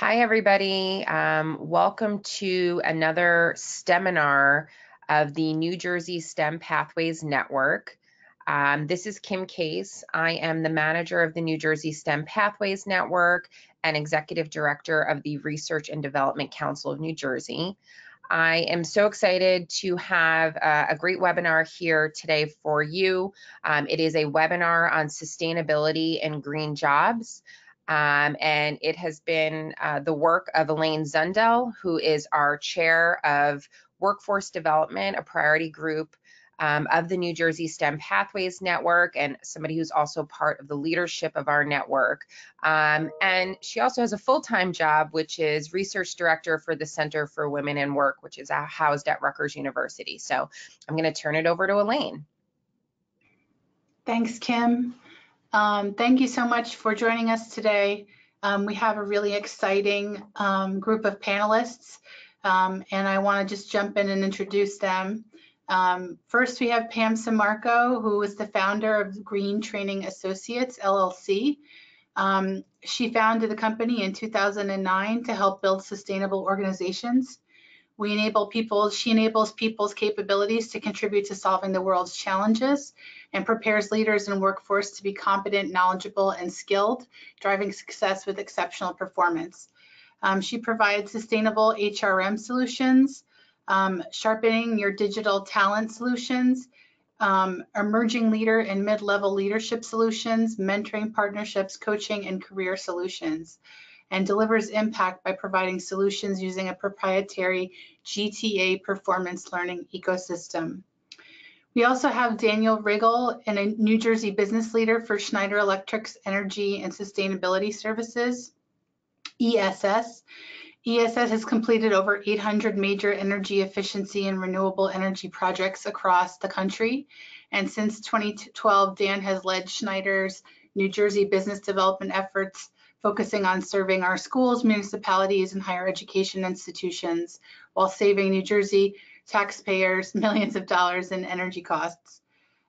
Hi, everybody. Welcome to another STEMinar of the New Jersey STEM Pathways Network. This is Kim Case. I am the manager of the New Jersey STEM Pathways Network and executive director of the Research and Development Council of New Jersey. I am so excited to have a great webinar here today for you. It is a webinar on sustainability and green jobs. And it has been the work of Elaine Zundel, who is our chair of workforce development, a priority group of the New Jersey STEM Pathways Network, and somebody who's also part of the leadership of our network. And she also has a full-time job, which is research director for the Center for Women in Work, which is housed at Rutgers University. So I'm going to turn it over to Elaine. Thanks, Kim. Thank you so much for joining us today. We have a really exciting group of panelists, and I want to just jump in and introduce them. First, we have Pam Sammarco, who is the founder of Green Training Associates, LLC. She founded the company in 2009 to help build sustainable organizations. She enables people's capabilities to contribute to solving the world's challenges and prepares leaders and workforce to be competent, knowledgeable, and skilled, driving success with exceptional performance. She provides sustainable HRM solutions, sharpening your digital talent solutions, emerging leader and mid-level leadership solutions, mentoring partnerships, coaching, and career solutions, and delivers impact by providing solutions using a proprietary GTA performance learning ecosystem. We also have Daniel Riggle, a New Jersey business leader for Schneider Electric's Energy and Sustainability Services, ESS. ESS has completed over 800 major energy efficiency and renewable energy projects across the country. And since 2012, Dan has led Schneider's New Jersey business development efforts, focusing on serving our schools, municipalities, and higher education institutions while saving New Jersey taxpayers millions of dollars in energy costs.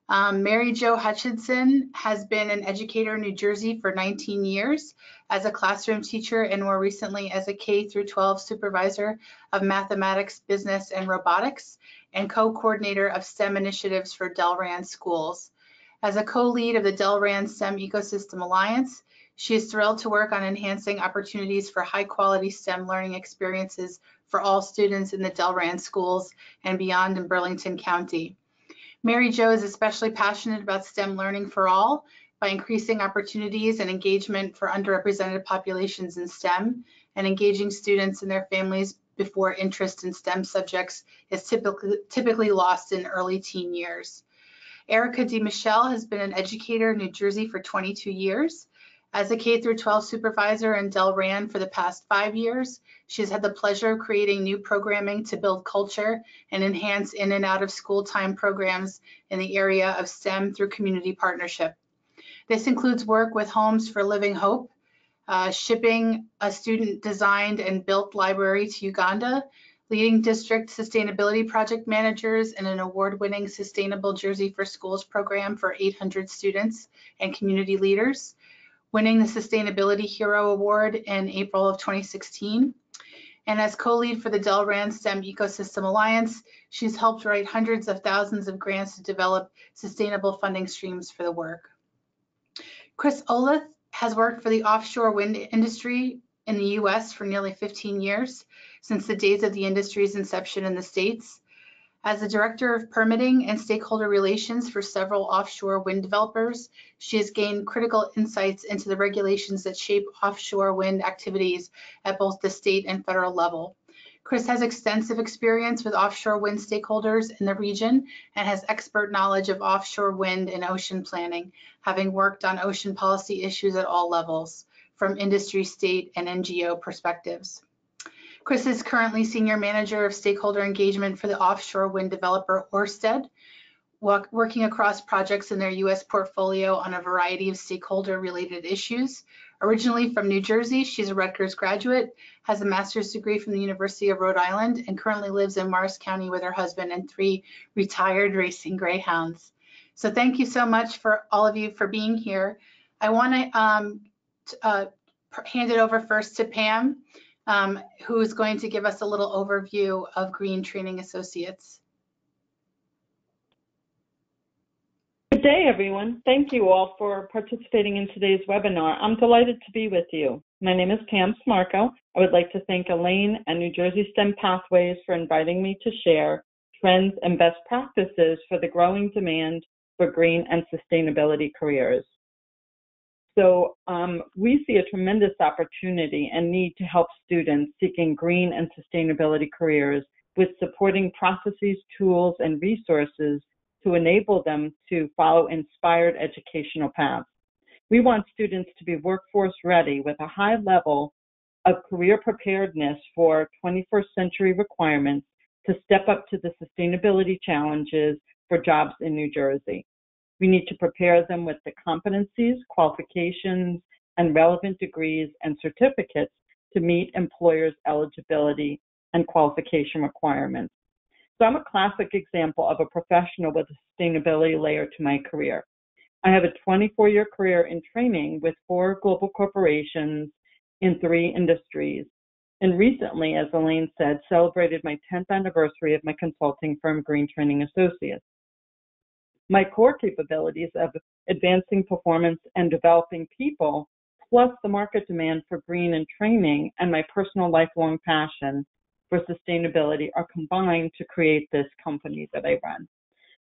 Mary Jo Hutchinson has been an educator in New Jersey for 19 years as a classroom teacher and more recently as a K-12 supervisor of mathematics, business, and robotics, and co-coordinator of STEM initiatives for Delran schools. As a co-lead of the Delran STEM Ecosystem Alliance, she is thrilled to work on enhancing opportunities for high-quality STEM learning experiences for all students in the Delran schools and beyond in Burlington County. Mary Jo is especially passionate about STEM learning for all by increasing opportunities and engagement for underrepresented populations in STEM and engaging students and their families before interest in STEM subjects is typically lost in early teen years. Erica DeMichelle has been an educator in New Jersey for 22 years. As a K-12 supervisor in Delran for the past 5 years, she has had the pleasure of creating new programming to build culture and enhance in and out of school time programs in the area of STEM through community partnership. This includes work with Homes for Living Hope, shipping a student-designed and built library to Uganda, leading district sustainability project managers in an award-winning Sustainable Jersey for Schools program for 800 students and community leaders, winning the Sustainability Hero Award in April of 2016. And as co-lead for the Delran STEM Ecosystem Alliance, she's helped write hundreds of thousands of grants to develop sustainable funding streams for the work. Chris Olith has worked for the offshore wind industry in the US for nearly 15 years, since the days of the industry's inception in the States. As the Director of Permitting and Stakeholder Relations for several offshore wind developers, she has gained critical insights into the regulations that shape offshore wind activities at both the state and federal level. Chris has extensive experience with offshore wind stakeholders in the region and has expert knowledge of offshore wind and ocean planning, having worked on ocean policy issues at all levels, from industry, state, and NGO perspectives. Chris is currently Senior Manager of Stakeholder Engagement for the offshore wind developer Ørsted, working across projects in their US portfolio on a variety of stakeholder-related issues. Originally from New Jersey, she's a Rutgers graduate, has a master's degree from the University of Rhode Island, and currently lives in Morris County with her husband and 3 retired racing greyhounds. So thank you so much for all of you for being here. I want to hand it over first to Pam, who's going to give us a little overview of Green Training Associates. Good day, everyone. Thank you all for participating in today's webinar. I'm delighted to be with you. My name is Pam Smarko. I would like to thank Elaine and New Jersey STEM Pathways for inviting me to share trends and best practices for the growing demand for green and sustainability careers. So we see a tremendous opportunity and need to help students seeking green and sustainability careers with supporting processes, tools, and resources to enable them to follow inspired educational paths. We want students to be workforce ready with a high level of career preparedness for 21st century requirements to step up to the sustainability challenges for jobs in New Jersey. We need to prepare them with the competencies, qualifications, and relevant degrees and certificates to meet employers' eligibility and qualification requirements. So I'm a classic example of a professional with a sustainability layer to my career. I have a 24-year career in training with 4 global corporations in 3 industries. And recently, as Elaine said, celebrated my 10th anniversary of my consulting firm, Green Training Associates. My core capabilities of advancing performance and developing people, plus the market demand for green and training, and my personal lifelong passion for sustainability are combined to create this company that I run.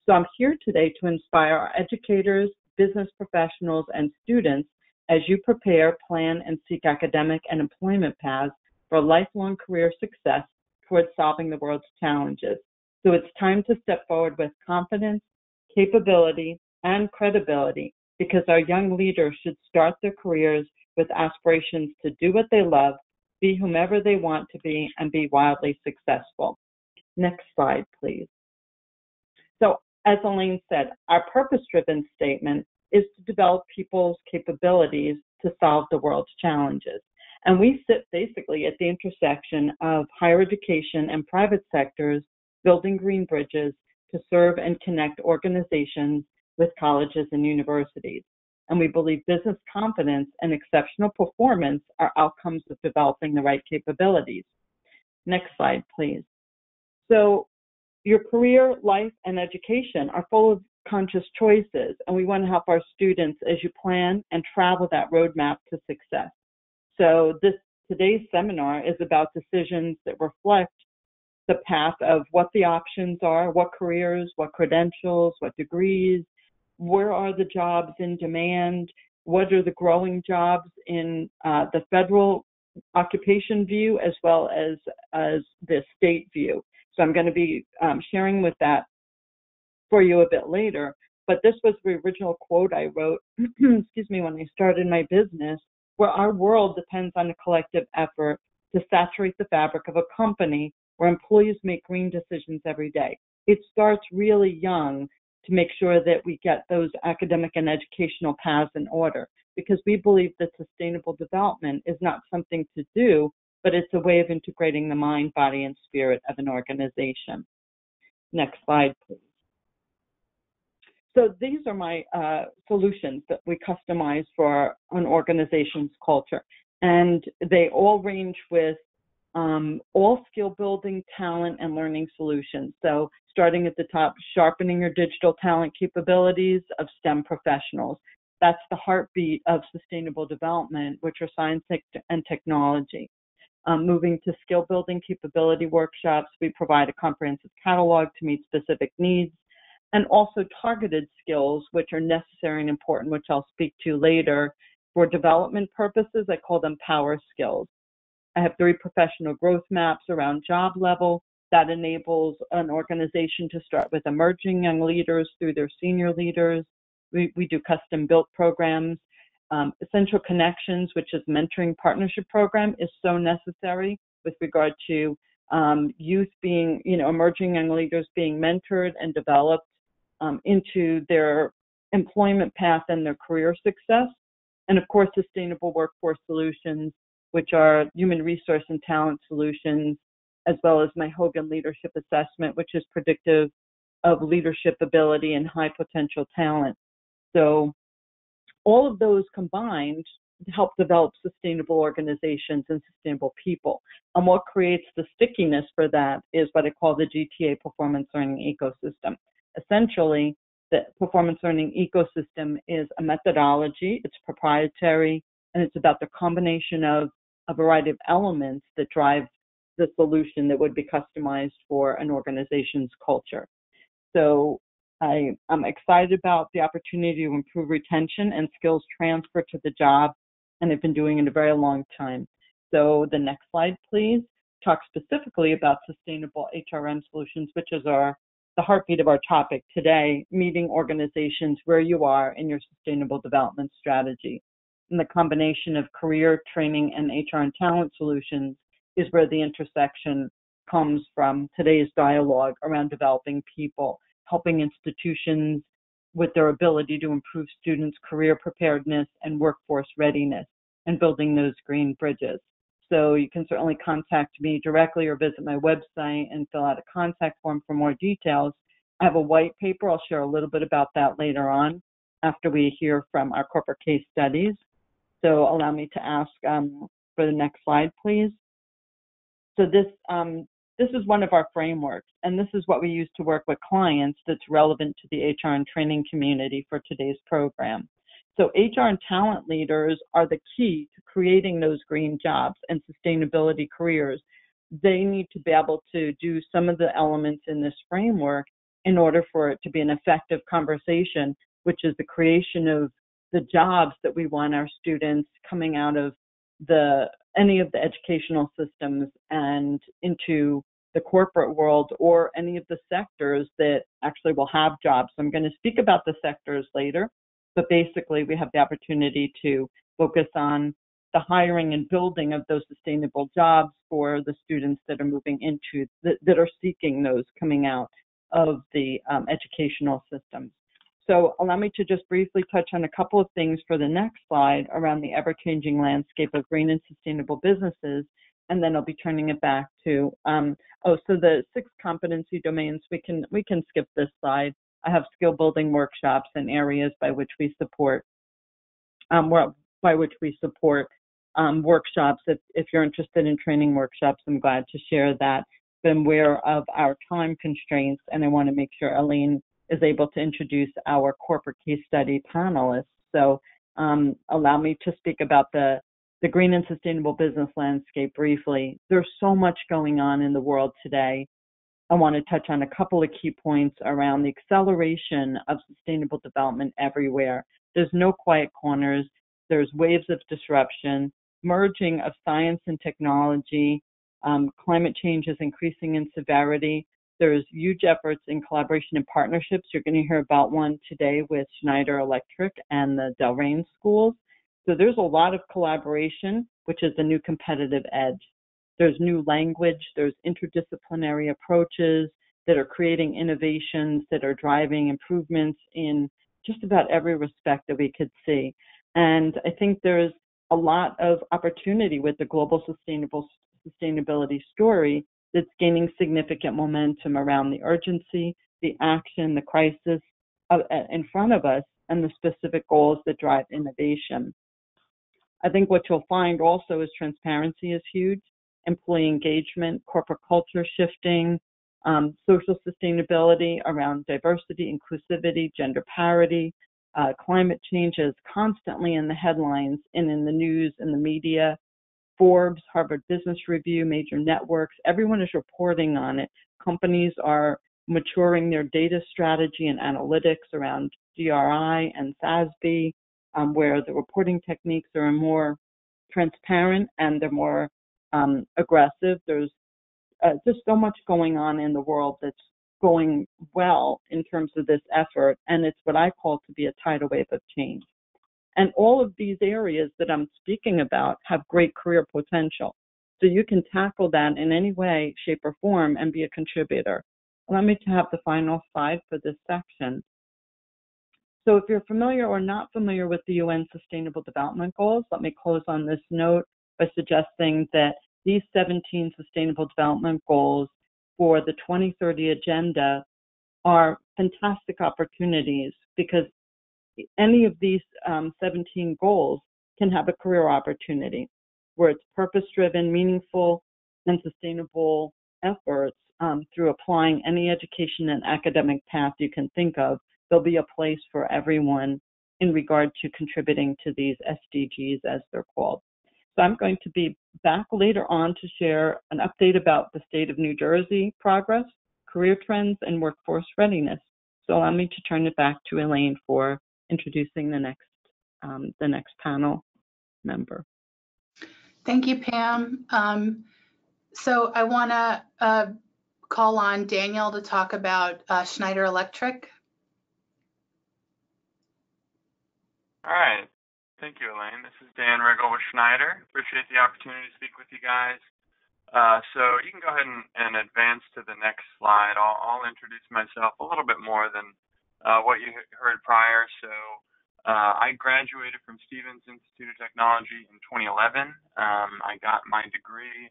So I'm here today to inspire our educators, business professionals, and students as you prepare, plan, and seek academic and employment paths for lifelong career success towards solving the world's challenges. So it's time to step forward with confidence, capability, and credibility, because our young leaders should start their careers with aspirations to do what they love, be whomever they want to be, and be wildly successful. Next slide, please. So, as Elaine said, our purpose-driven statement is to develop people's capabilities to solve the world's challenges. And we sit basically at the intersection of higher education and private sectors, building green bridges to serve and connect organizations with colleges and universities. And we believe business confidence and exceptional performance are outcomes of developing the right capabilities. Next slide, please. So your career, life, and education are full of conscious choices, and we want to help our students as you plan and travel that roadmap to success. So today's seminar is about decisions that reflect the path of what the options are, what careers, what credentials, what degrees, where are the jobs in demand, what are the growing jobs in the federal occupation view as well as the state view. So I'm going to be sharing with that for you a bit later. But this was the original quote I wrote, excuse me, when I started my business, where our world depends on a collective effort to saturate the fabric of a company where employees make green decisions every day. It starts really young to make sure that we get those academic and educational paths in order, because we believe that sustainable development is not something to do, but it's a way of integrating the mind, body, and spirit of an organization. Next slide, please. So these are my solutions that we customize for an organization's culture. And they all range with all skill building, talent, and learning solutions. So starting at the top, sharpening your digital talent capabilities of STEM professionals. That's the heartbeat of sustainable development, which are science and technology. Moving to skill building capability workshops, we provide a comprehensive catalog to meet specific needs, and also targeted skills, which are necessary and important, which I'll speak to later. For development purposes, I call them power skills. I have 3 professional growth maps around job level that enables an organization to start with emerging young leaders through their senior leaders. We do custom built programs. Essential Connections, which is mentoring partnership program, is so necessary with regard to youth being, emerging young leaders being mentored and developed into their employment path and their career success. And of course, Sustainable Workforce Solutions, which are human resource and talent solutions, as well as my Hogan Leadership Assessment, which is predictive of leadership ability and high potential talent. So all of those combined help develop sustainable organizations and sustainable people. And what creates the stickiness for that is what I call the GTA performance learning ecosystem. Essentially, the performance learning ecosystem is a methodology, it's proprietary, and it's about the combination of a variety of elements that drive the solution that would be customized for an organization's culture. So I'm excited about the opportunity to improve retention and skills transfer to the job, and I've been doing it a very long time. So the next slide, please, talks specifically about sustainable HRM solutions, which is the heartbeat of our topic today, meeting organizations where you are in your sustainable development strategy. And the combination of career, training, and HR and talent solutions is where the intersection comes from today's dialogue around developing people, helping institutions with their ability to improve students' career preparedness and workforce readiness, and building those green bridges. So you can certainly contact me directly or visit my website and fill out a contact form for more details. I have a white paper. I'll share a little bit about that later on after we hear from our corporate case studies. So allow me to ask for the next slide, please. So this is one of our frameworks, and this is what we use to work with clients that's relevant to the HR and training community for today's program. So HR and talent leaders are the key to creating those green jobs and sustainability careers. They need to be able to do some of the elements in this framework in order for it to be an effective conversation, which is the creation of the jobs that we want our students coming out of any of the educational systems and into the corporate world or any of the sectors that actually will have jobs. I'm going to speak about the sectors later, but basically we have the opportunity to focus on the hiring and building of those sustainable jobs for the students that are moving into, that are seeking those coming out of the educational systems. So allow me to just briefly touch on a couple of things for the next slide around the ever-changing landscape of green and sustainable businesses, and then I'll be turning it back to, so the 6 competency domains, we can skip this slide. I have skill building workshops and areas by which we support, workshops. If you're interested in training workshops, I'm glad to share that. Been aware of our time constraints, and I want to make sure Elaine is able to introduce our corporate case study panelists. So allow me to speak about the green and sustainable business landscape briefly. There's so much going on in the world today. I want to touch on a couple of key points around the acceleration of sustainable development everywhere. There's no quiet corners. There's waves of disruption, merging of science and technology. Climate change is increasing in severity. There's huge efforts in collaboration and partnerships. You're going to hear about one today with Schneider Electric and the Delrain schools. So there's a lot of collaboration, which is the new competitive edge. There's new language, there's interdisciplinary approaches that are creating innovations that are driving improvements in just about every respect that we could see. And I think there's a lot of opportunity with the global sustainability story that's gaining significant momentum around the urgency, the action, the crisis in front of us, and the specific goals that drive innovation. I think what you'll find also is transparency is huge, employee engagement, corporate culture shifting, social sustainability around diversity, inclusivity, gender parity, climate change is constantly in the headlines and in the news and the media. Forbes, Harvard Business Review, major networks, everyone is reporting on it. Companies are maturing their data strategy and analytics around GRI and SASB, where the reporting techniques are more transparent and they're more aggressive. There's just so much going on in the world that's going well in terms of this effort, and it's what I call to be a tidal wave of change. And all of these areas that I'm speaking about have great career potential. So you can tackle that in any way, shape, or form and be a contributor. Allow me to have the final slide for this section. So if you're familiar or not familiar with the UN Sustainable Development Goals, let me close on this note by suggesting that these 17 Sustainable Development Goals for the 2030 Agenda are fantastic opportunities, because any of these 17 goals can have a career opportunity where it's purpose-driven, meaningful, and sustainable efforts through applying any education and academic path you can think of. There'll be a place for everyone in regard to contributing to these SDGs, as they're called. So I'm going to be back later on to share an update about the state of New Jersey progress, career trends, and workforce readiness. So allow me to turn it back to Elaine for introducing the next panel member. Thank you, Pam. So I want to call on Daniel to talk about Schneider Electric. All right. Thank you, Elaine. This is Dan Riggle with Schneider. Appreciate the opportunity to speak with you guys. So you can go ahead and advance to the next slide. I'll introduce myself a little bit more than what you heard prior. So I graduated from Stevens Institute of Technology in 2011. I got my degree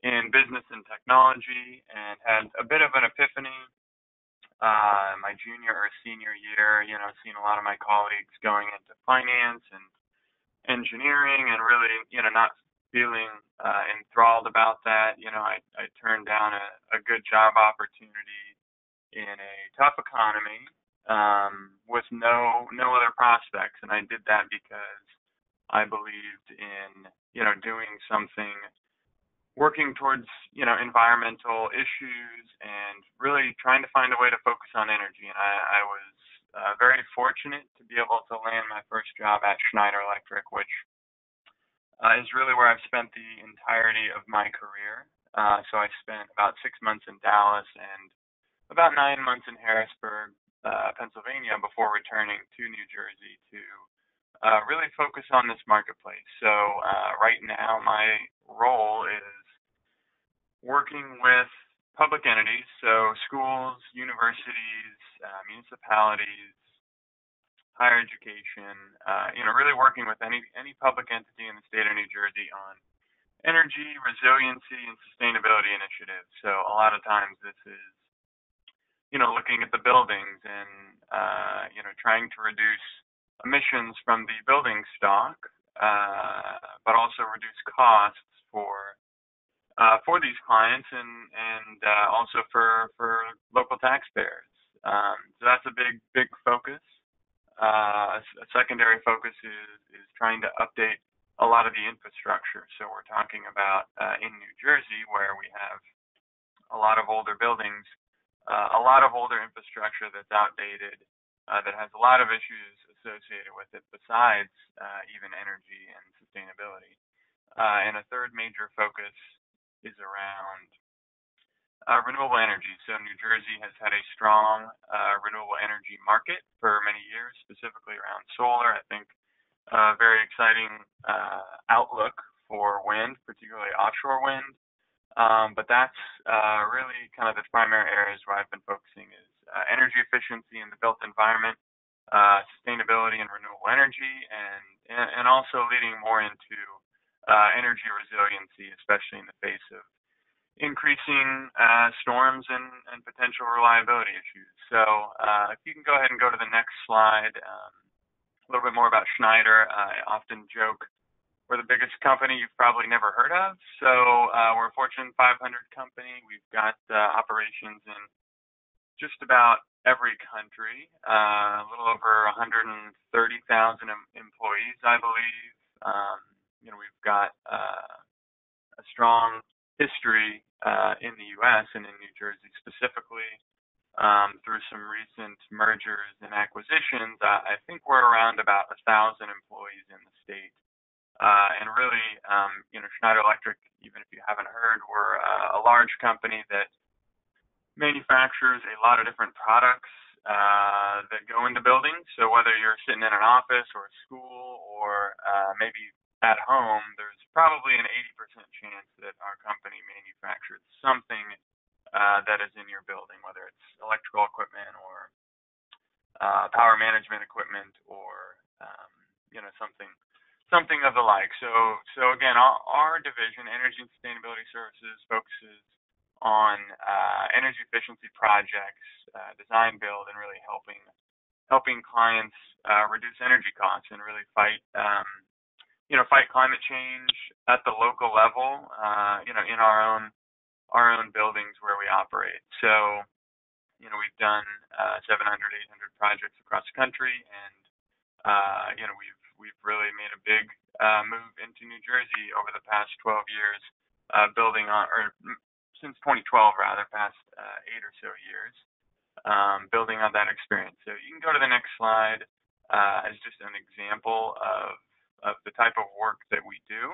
in business and technology and had a bit of an epiphany my junior or senior year. Seeing a lot of my colleagues going into finance and engineering and really, not feeling enthralled about that. I turned down a good job opportunity in a tough economy with no other prospects, and I did that because I believed in, doing something, working towards, environmental issues and really trying to find a way to focus on energy. And I was very fortunate to be able to land my first job at Schneider Electric, which is really where I've spent the entirety of my career. So I spent about 6 months in Dallas and about 9 months in Harrisburg, Pennsylvania, before returning to New Jersey to really focus on this marketplace. So right now my role is working with public entities, so schools, universities, municipalities, higher education, really working with any public entity in the state of New Jersey on energy, resiliency, and sustainability initiatives. So a lot of times this is, looking at the buildings and, trying to reduce emissions from the building stock, but also reduce costs for these clients and also for local taxpayers. So that's a big focus. A secondary focus is trying to update a lot of the infrastructure. So we're talking about in New Jersey, where we have a lot of older buildings, a lot of older infrastructure that's outdated, that has a lot of issues associated with it besides even energy and sustainability. And a third major focus is around renewable energy. So New Jersey has had a strong renewable energy market for many years, specifically around solar. I think very exciting outlook for wind, particularly offshore wind. But that's really kind of the primary areas where I've been focusing is energy efficiency in the built environment, sustainability and renewable energy, and also leading more into energy resiliency, especially in the face of increasing storms and potential reliability issues. So if you can go ahead and go to the next slide, a little bit more about Schneider. I often joke we're the biggest company you've probably never heard of. So we're a Fortune 500 company. We've got operations in just about every country, a little over 130,000 employees, I believe. We've got a strong history in the U.S. and in New Jersey specifically through some recent mergers and acquisitions. I think we're around about 1,000 employees in the state. And really, Schneider Electric, even if you haven't heard, we're a large company that manufactures a lot of different products that go into buildings. So whether you're sitting in an office or a school or maybe at home, there's probably an 80% chance that our company manufactures something that is in your building, whether it's electrical equipment or power management equipment or something of the like. So again, our division, Energy and Sustainability Services, focuses on energy efficiency projects, design, build, and really helping clients reduce energy costs and really fight fight climate change at the local level, in our own buildings where we operate. So, we've done 700, 800 projects across the country, and we've really made a big move into New Jersey over the past 12 years, building on, or since 2012 rather, past 8 or so years, building on that experience. So you can go to the next slide as just an example of the type of work that we do.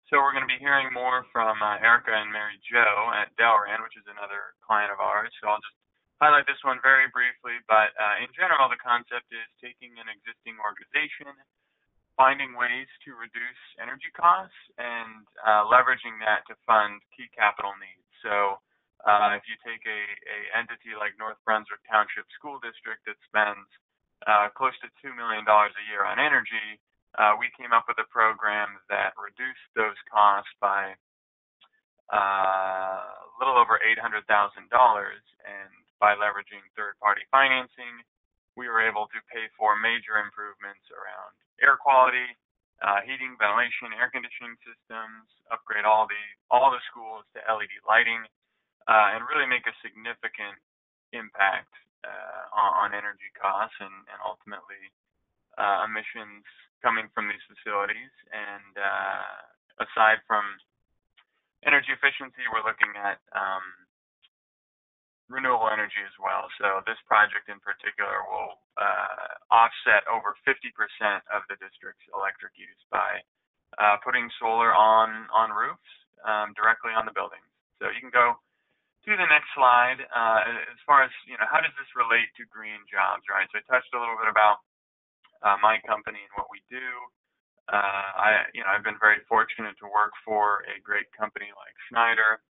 So we're going to be hearing more from Erica and Mary Jo at Delran, which is another client of ours. So I'll just highlight this one very briefly, but in general, the concept is taking an existing organization, finding ways to reduce energy costs, and leveraging that to fund key capital needs. So if you take a entity like North Brunswick Township School District that spends close to $2 million a year on energy, we came up with a program that reduced those costs by a little over $800,000, and by leveraging third-party financing, we were able to pay for major improvements around air quality, heating, ventilation, air conditioning systems, upgrade all the schools to LED lighting, and really make a significant impact on energy costs and ultimately emissions coming from these facilities. And aside from energy efficiency, we're looking at renewable energy as well. So this project in particular will offset over 50% of the district's electric use by putting solar on roofs directly on the buildings. So you can go to the next slide. As far as, how does this relate to green jobs, right? So I touched a little bit about my company and what we do. I've been very fortunate to work for a great company like Schneider.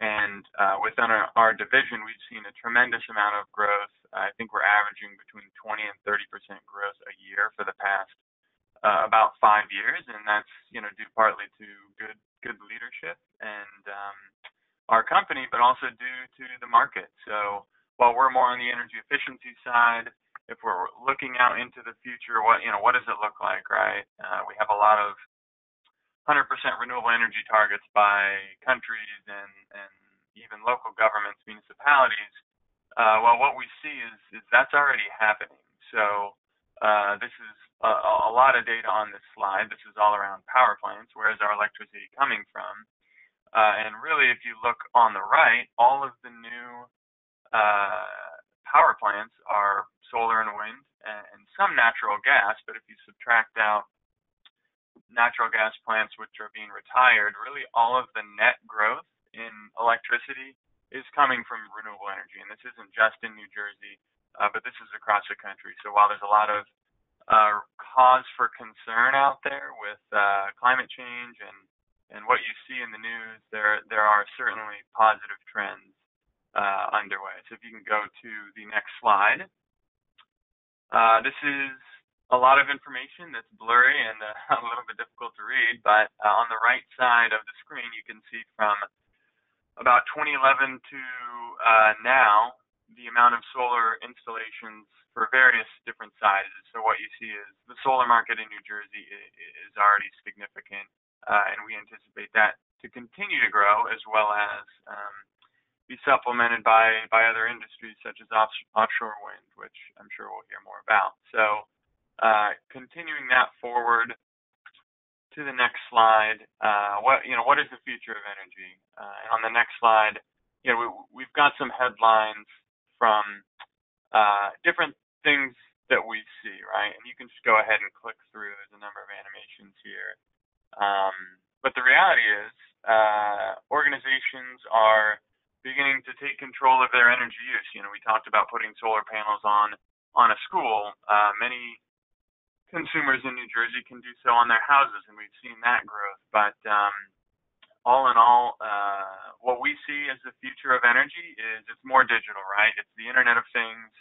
And within our division, we've seen a tremendous amount of growth. I think we're averaging between 20 and 30% growth a year for the past about 5 years, and that's due partly to good leadership and our company, but also due to the market. So while we're more on the energy efficiency side, if we're looking out into the future, what does it look like, right? We have a lot of 100% renewable energy targets by countries and even local governments, municipalities. Well, what we see is that's already happening. So this is a lot of data on this slide. This is all around power plants. Where is our electricity coming from? And really, if you look on the right, all of the new power plants are solar and wind and some natural gas. But if you subtract out natural gas plants which are being retired, really all of the net growth in electricity is coming from renewable energy. And this isn't just in New Jersey, but this is across the country. So while there's a lot of cause for concern out there with climate change and what you see in the news, there are certainly positive trends underway. So if you can go to the next slide. This is a lot of information that's blurry and a little bit difficult to read, but on the right side of the screen, you can see from about 2011 to now, the amount of solar installations for various different sizes. So what you see is the solar market in New Jersey is already significant, and we anticipate that to continue to grow, as well as be supplemented by other industries such as offshore wind, which I'm sure we'll hear more about. So continuing that forward to the next slide, what is the future of energy? And on the next slide, we've got some headlines from different things that we see, right? And you can just go ahead and click through. There's a number of animations here. But the reality is, organizations are beginning to take control of their energy use. We talked about putting solar panels on a school. Many consumers in New Jersey can do so on their houses, and we've seen that growth. But all in all, what we see as the future of energy is it's more digital, right? It's the Internet of Things,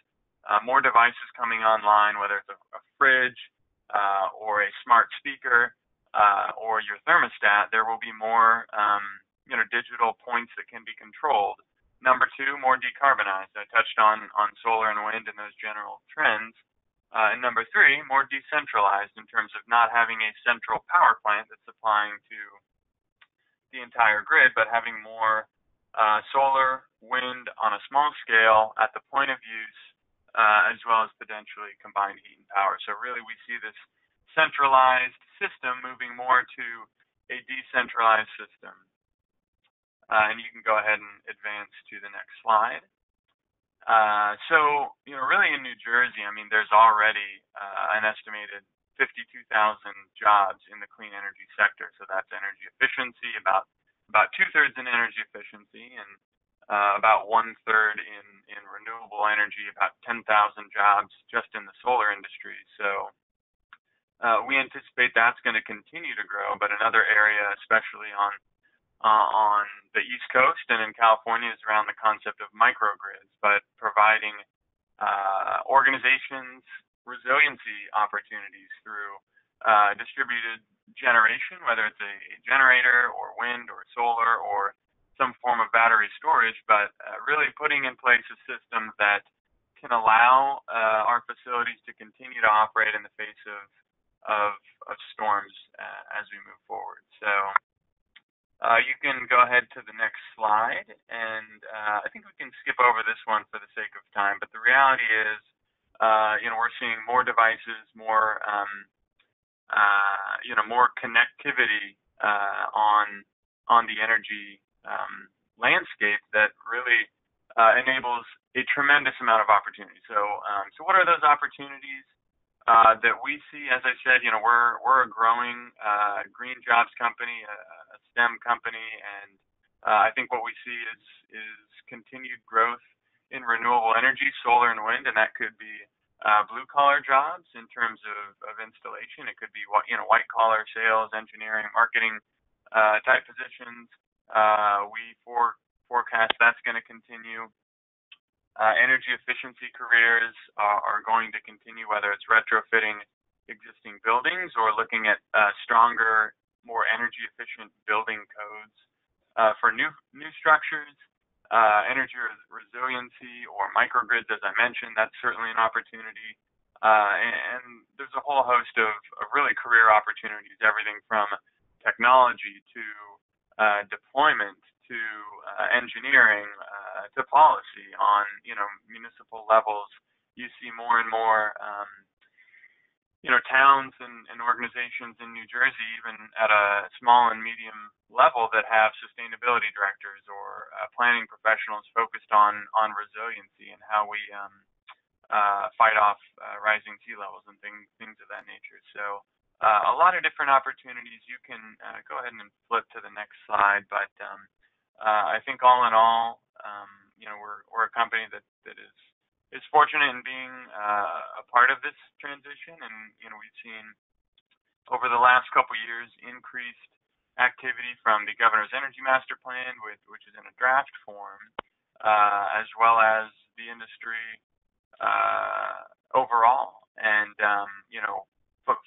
more devices coming online, whether it's a fridge or a smart speaker or your thermostat. There will be more digital points that can be controlled. Number two, more decarbonized. I touched on solar and wind and those general trends. And number three, more decentralized in terms of not having a central power plant that's supplying to the entire grid, but having more solar, wind on a small scale at the point of use, as well as potentially combined heat and power. So really we see this centralized system moving more to a decentralized system. And you can go ahead and advance to the next slide. So, really in New Jersey, I mean, there's already an estimated 52,000 jobs in the clean energy sector. So that's energy efficiency, about 2/3 in energy efficiency, and about 1/3 in renewable energy, about 10,000 jobs just in the solar industry. So we anticipate that's going to continue to grow, but another area, especially on the East Coast and in California, is around the concept of microgrids, but providing organizations resiliency opportunities through distributed generation, whether it's a generator or wind or solar or some form of battery storage, but really putting in place a system that can allow our facilities to continue to operate in the face of storms as we move forward. So you can go ahead to the next slide, and I think we can skip over this one for the sake of time, but the reality is, we're seeing more devices, more more connectivity on the energy landscape that really enables a tremendous amount of opportunity. So what are those opportunities that we see? As I said, we're a growing green jobs company, a STEM company, and I think what we see is continued growth in renewable energy, solar and wind, and that could be blue-collar jobs in terms of installation. It could be white-collar sales, engineering, marketing type positions. We forecast that's going to continue. Energy efficiency careers are going to continue, whether it's retrofitting existing buildings or looking at stronger, more energy efficient building codes for new structures. Energy resiliency or microgrids, as I mentioned, that's certainly an opportunity. And there's a whole host of really career opportunities, everything from technology to deployment to engineering to policy on municipal levels. You see more and more towns and organizations in New Jersey, even at a small and medium level, that have sustainability directors or planning professionals focused on resiliency and how we fight off rising sea levels and things of that nature. So a lot of different opportunities. You can go ahead and flip to the next slide, but I think all in all, we're a company that is fortunate in being a part of this transition, and we've seen over the last couple of years increased activity from the Governor's Energy Master Plan, which is in a draft form, as well as the industry overall, and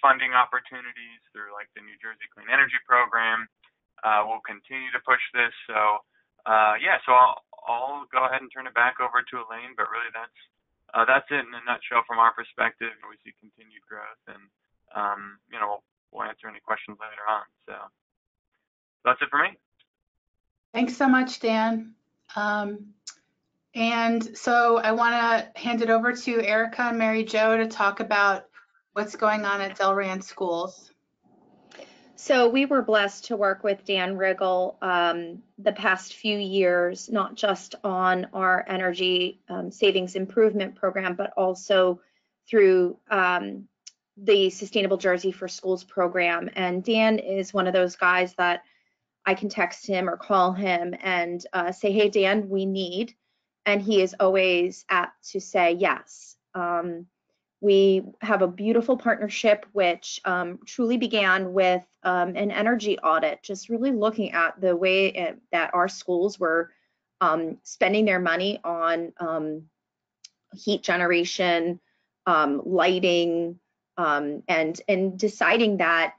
funding opportunities through like the New Jersey Clean Energy Program. We'll continue to push this. So so I'll go ahead and turn it back over to Elaine, but really that's it in a nutshell from our perspective. We see continued growth, and we'll answer any questions later on. So that's it for me. Thanks so much, Dan. And so I want to hand it over to Erica and Mary Jo to talk about what's going on at Delran Schools. So we were blessed to work with Dan Riggle the past few years, not just on our energy savings improvement program, but also through the Sustainable Jersey for Schools program. And Dan is one of those guys that I can text him or call him and say, hey, Dan, we need. And he is always apt to say yes. We have a beautiful partnership, which truly began with an energy audit, just really looking at the way that our schools were spending their money on heat generation, lighting, and deciding that,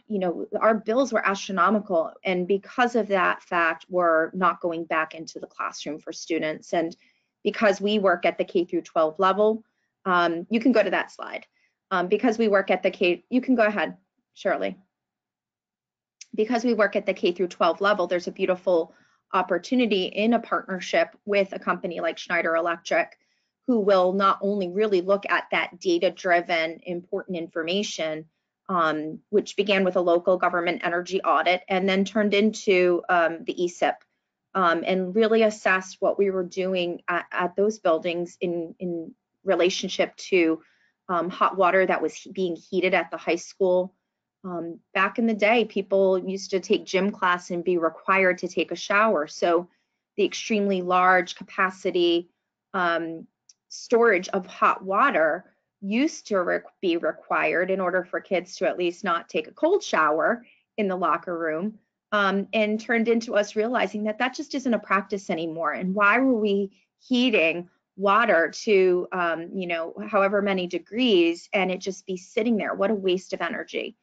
our bills were astronomical. And because of that fact, we're not going back into the classroom for students. And because we work at the K through 12 level, you can go to that slide. Because we work at the K, you can go ahead, Shirley. Because we work at the K through 12 level, there's a beautiful opportunity in a partnership with a company like Schneider Electric, who will not only really look at that data-driven important information, which began with a local government energy audit and then turned into the ESIP, and really assessed what we were doing at those buildings in relationship to hot water that was being heated at the high school. Back in the day, people used to take gym class and be required to take a shower. So the extremely large capacity storage of hot water used to be required in order for kids to at least not take a cold shower in the locker room, and turned into us realizing that that just isn't a practice anymore. And why were we heating water to, you know, however many degrees and it just be sitting there? What a waste of energy.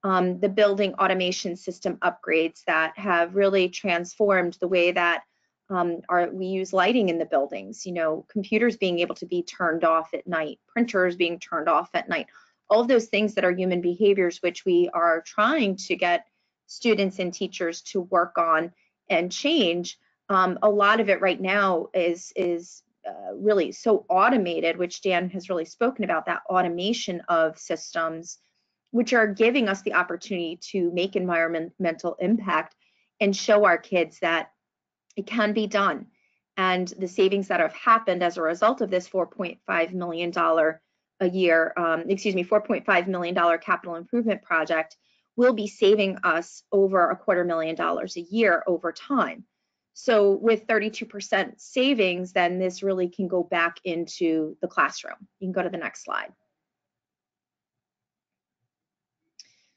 The building automation system upgrades that have really transformed the way that we use lighting in the buildings, you know, computers being able to be turned off at night, printers being turned off at night, all of those things that are human behaviors, which we are trying to get students and teachers to work on and change. A lot of it right now is really so automated, which Dan has really spoken about, that automation of systems, which are giving us the opportunity to make environmental impact and show our kids that it can be done. And the savings that have happened as a result of this $4.5 million a year, $4.5 million capital improvement project will be saving us over $250,000 a year over time. So with 32% savings, then this really can go back into the classroom. You can go to the next slide.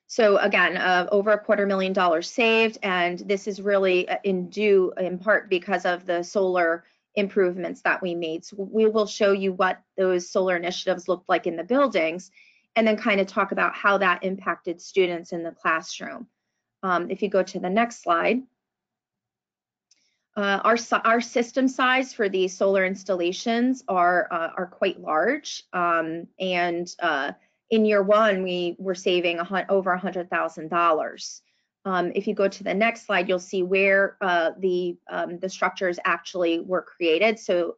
So again, over $250,000 saved, and this is really in part because of the solar improvements that we made. So we will show you what those solar initiatives looked like in the buildings, and then kind of talk about how that impacted students in the classroom. If you go to the next slide, our system size for these solar installations are quite large, and in year one, we were saving over $100,000. If you go to the next slide, you'll see where the structures actually were created. So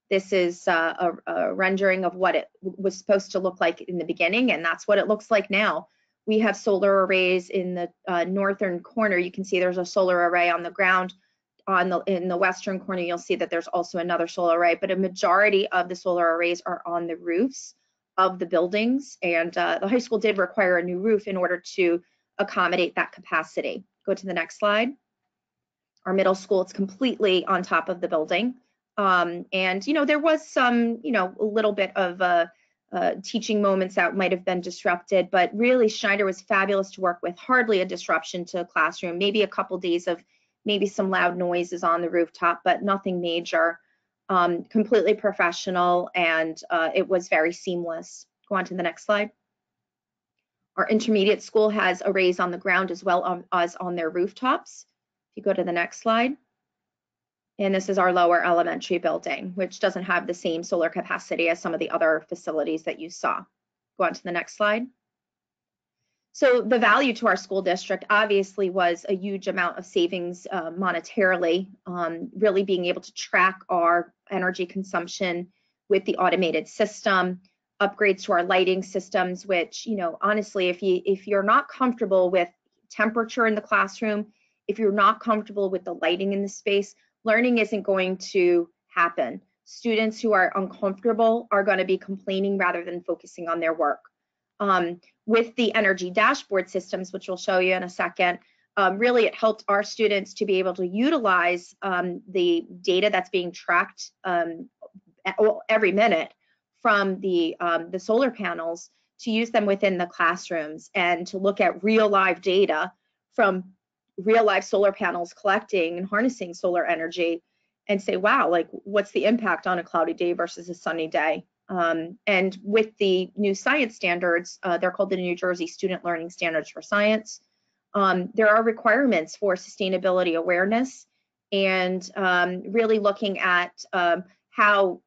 this is a rendering of what it was supposed to look like in the beginning, and that's what it looks like now. We have solar arrays in the northern corner. You can see there's a solar array on the ground. In the western corner, you'll see that there's also another solar array, but a majority of the solar arrays are on the roofs of the buildings, and the high school did require a new roof in order to accommodate that capacity. Go to the next slide. Our middle school, it's completely on top of the building, and you know, there was some, you know, a little bit of teaching moments that might have been disrupted, but really Schneider was fabulous to work with. Hardly a disruption to the classroom, maybe a couple days of maybe some loud noises on the rooftop, but nothing major. Completely professional, and it was very seamless. Go on to the next slide. Our intermediate school has arrays on the ground as well as on their rooftops. If you go to the next slide. And this is our lower elementary building, which doesn't have the same solar capacity as some of the other facilities that you saw. Go on to the next slide. So the value to our school district obviously was a huge amount of savings monetarily, really being able to track our energy consumption with the automated system, upgrades to our lighting systems, which, you know, honestly, if you're not comfortable with temperature in the classroom, if you're not comfortable with the lighting in the space, learning isn't going to happen. Students who are uncomfortable are going to be complaining rather than focusing on their work. With the energy dashboard systems, which we'll show you in a second, really it helped our students to be able to utilize the data that's being tracked every minute from the solar panels to use them within the classrooms and to look at real live data from real life solar panels collecting and harnessing solar energy and say, wow, like what's the impact on a cloudy day versus a sunny day? And with the new science standards, they're called the New Jersey Student Learning Standards for Science. There are requirements for sustainability awareness and really looking at how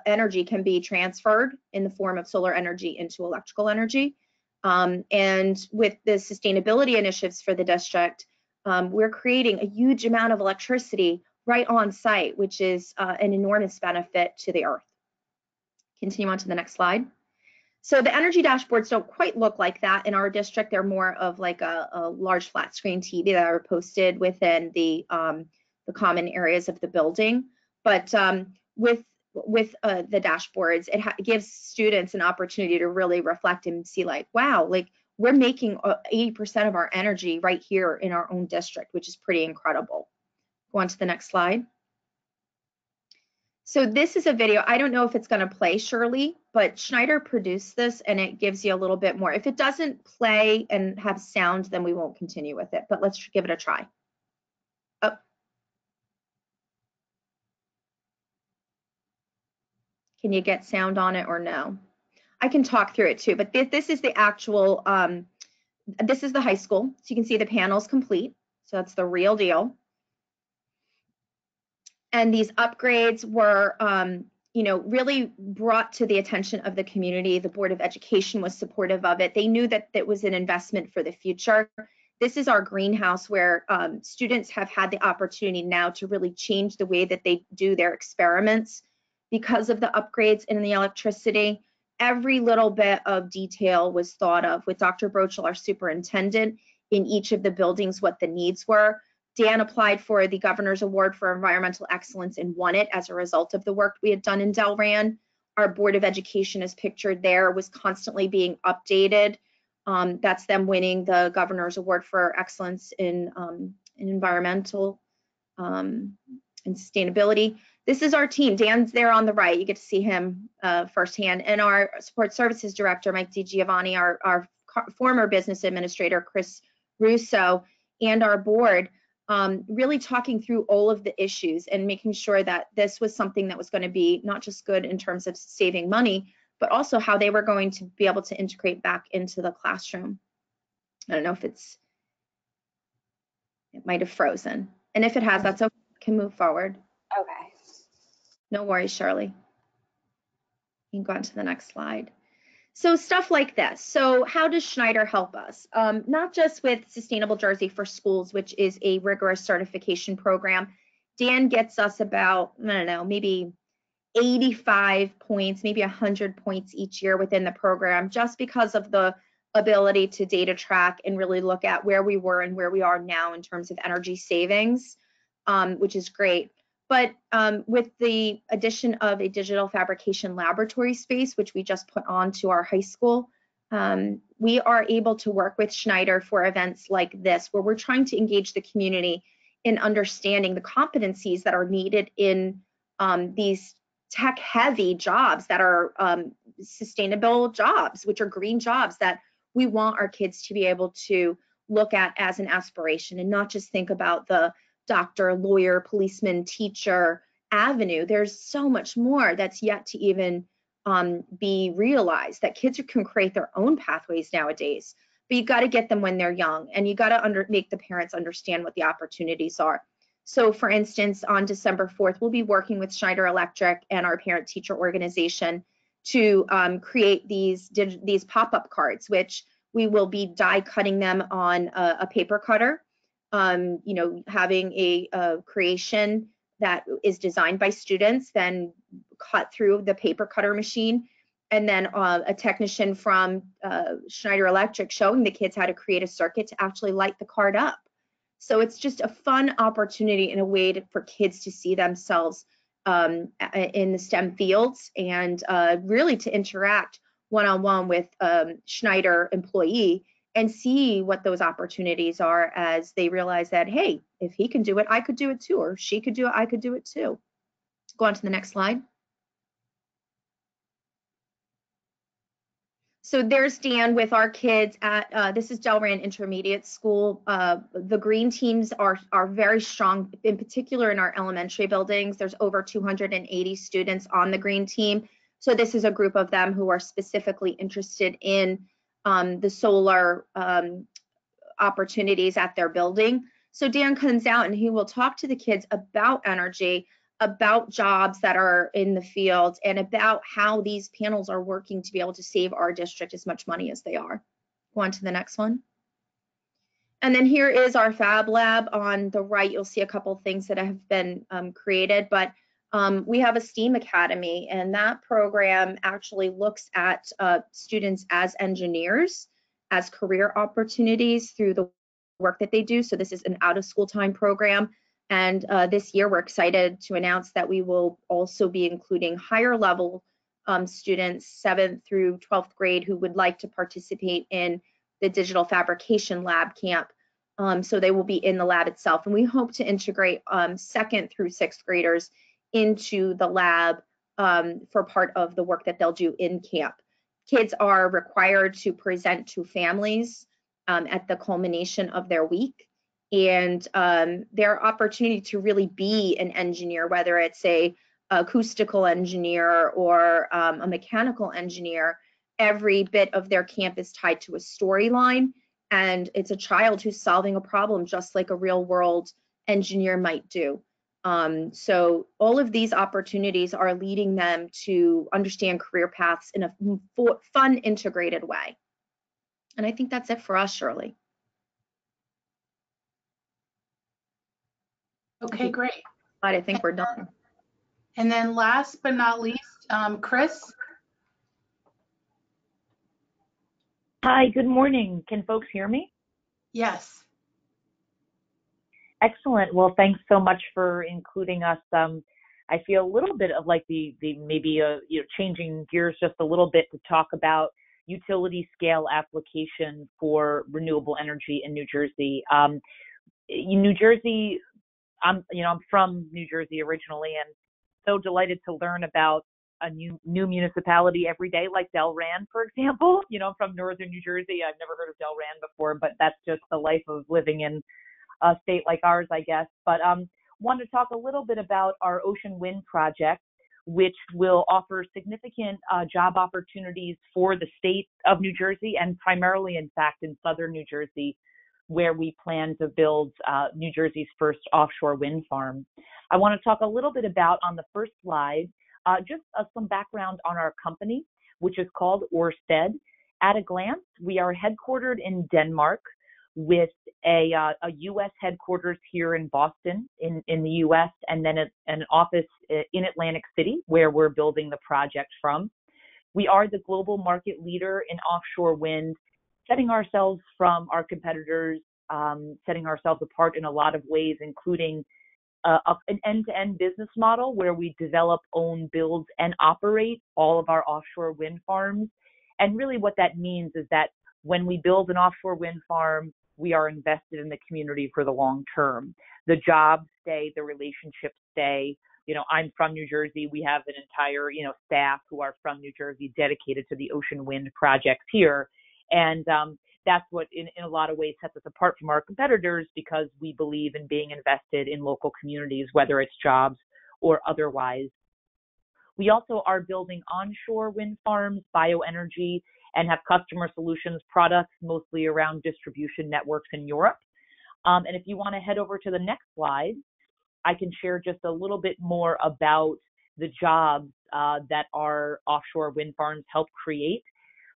energy can be transferred in the form of solar energy into electrical energy. And with the sustainability initiatives for the district, we're creating a huge amount of electricity right on site, which is an enormous benefit to the earth. Continue on to the next slide. So the energy dashboards don't quite look like that in our district. They're more of like a large flat screen TV that are posted within the common areas of the building. But with the dashboards, it gives students an opportunity to really reflect and see like, wow, like we're making 80% of our energy right here in our own district, which is pretty incredible. Go on to the next slide. So this is a video. I don't know if it's going to play, Shirley, but Schneider produced this and it gives you a little bit more. If it doesn't play and have sound, then we won't continue with it, but let's give it a try. Oh. Can you get sound on it or no? I can talk through it too, but this is the actual, this is the high school. So you can see the panel's complete. So that's the real deal. And these upgrades were, you know, really brought to the attention of the community. The Board of Education was supportive of it. They knew that it was an investment for the future. This is our greenhouse where students have had the opportunity now to really change the way that they do their experiments because of the upgrades in the electricity. Every little bit of detail was thought of with Dr. Brochel, our superintendent, in each of the buildings, what the needs were. Dan applied for the Governor's Award for Environmental Excellence and won it as a result of the work we had done in Delran. Our Board of Education is pictured there, was constantly being updated. That's them winning the Governor's Award for Excellence in environmental and sustainability. This is our team. Dan's there on the right. You get to see him firsthand. And our Support Services Director, Mike DiGiovanni, our former business administrator, Chris Russo, and our board, really talking through all of the issues and making sure that this was something that was going to be not just good in terms of saving money, but also how they were going to be able to integrate back into the classroom. I don't know if it might have frozen. And if it has, that's okay. Can move forward. Okay. No worries, Shirley. You can go on to the next slide. So stuff like this. So how does Schneider help us? Not just with Sustainable Jersey for Schools, which is a rigorous certification program. Dan gets us about, I don't know, maybe 85 points, maybe 100 points each year within the program, just because of the ability to data track and really look at where we were and where we are now in terms of energy savings, which is great. But with the addition of a digital fabrication laboratory space, which we just put on to our high school, we are able to work with Schneider for events like this, where we're trying to engage the community in understanding the competencies that are needed in these tech-heavy jobs that are sustainable jobs, which are green jobs that we want our kids to be able to look at as an aspiration and not just think about the doctor, lawyer, policeman, teacher avenue. There's so much more that's yet to even be realized, that kids can create their own pathways nowadays. But you got to get them when they're young, and you got to make the parents understand what the opportunities are. So for instance, on December 4th, we'll be working with Schneider Electric and our parent teacher organization to create these pop-up cards, which we will be die cutting them on a paper cutter. You know, having a creation that is designed by students, then cut through the paper cutter machine, and then a technician from Schneider Electric showing the kids how to create a circuit to actually light the card up. So it's just a fun opportunity and a way for kids to see themselves in the STEM fields, and really to interact one-on-one with Schneider employee and see what those opportunities are as they realize that, hey, if he can do it, I could do it too, or she could do it, I could do it too. Go on to the next slide. So there's Dan with our kids at, this is Delran Intermediate School. The green teams are very strong, in particular in our elementary buildings. There's over 280 students on the green team. So this is a group of them who are specifically interested in the solar opportunities at their building. So Dan comes out and he will talk to the kids about energy, about jobs that are in the field and about how these panels are working to be able to save our district as much money as they are. Go on to the next one. And then here is our Fab Lab. On the right, you'll see a couple things that have been created, but we have a STEAM Academy, and that program actually looks at students as engineers, as career opportunities through the work that they do. So this is an out-of-school time program. And this year, we're excited to announce that we will also be including higher level students, 7th through 12th grade, who would like to participate in the Digital Fabrication Lab Camp. So they will be in the lab itself. And we hope to integrate 2nd through 6th graders into the lab for part of the work that they'll do in camp. Kids are required to present to families at the culmination of their week. And their opportunity to really be an engineer, whether it's a acoustical engineer or a mechanical engineer, every bit of their camp is tied to a storyline, and it's a child who's solving a problem just like a real world engineer might do. So all of these opportunities are leading them to understand career paths in a fun, integrated way. And I think that's it for us, Shirley. Okay, great. I think we're done. And then last but not least, Chris. Hi, good morning. Can folks hear me? Yes. Excellent. Well, thanks so much for including us. I feel a little bit of like the maybe changing gears just a little bit to talk about utility scale application for renewable energy in New Jersey. In New Jersey, I'm from New Jersey originally, and so delighted to learn about a new municipality every day, like Delran, for example. I'm from northern New Jersey. I've never heard of Delran before, but that's just the life of living in a state like ours, I guess. But wanted to talk a little bit about our Ocean Wind project, which will offer significant job opportunities for the state of New Jersey, and primarily, in fact, in southern New Jersey, where we plan to build New Jersey's first offshore wind farm. I want to talk a little bit about, on the first slide, just some background on our company, which is called Ørsted. At a glance, we are headquartered in Denmark with a U.S. headquarters here in Boston, in the U.S., and then an office in Atlantic City, where we're building the project from. We are the global market leader in offshore wind, setting ourselves from our competitors, setting ourselves apart in a lot of ways, including an end-to-end business model where we develop, own, build, and operate all of our offshore wind farms. And really what that means is that when we build an offshore wind farm, we are invested in the community for the long term. The jobs stay, the relationships stay. I'm from New Jersey. We have an entire, staff who are from New Jersey dedicated to the Ocean Wind projects here. And that's what, in a lot of ways, sets us apart from our competitors, because we believe in being invested in local communities, whether it's jobs or otherwise. We also are building onshore wind farms, bioenergy, and have customer solutions products mostly around distribution networks in Europe. And if you want to head over to the next slide, I can share just a little bit more about the jobs that our offshore wind farms help create.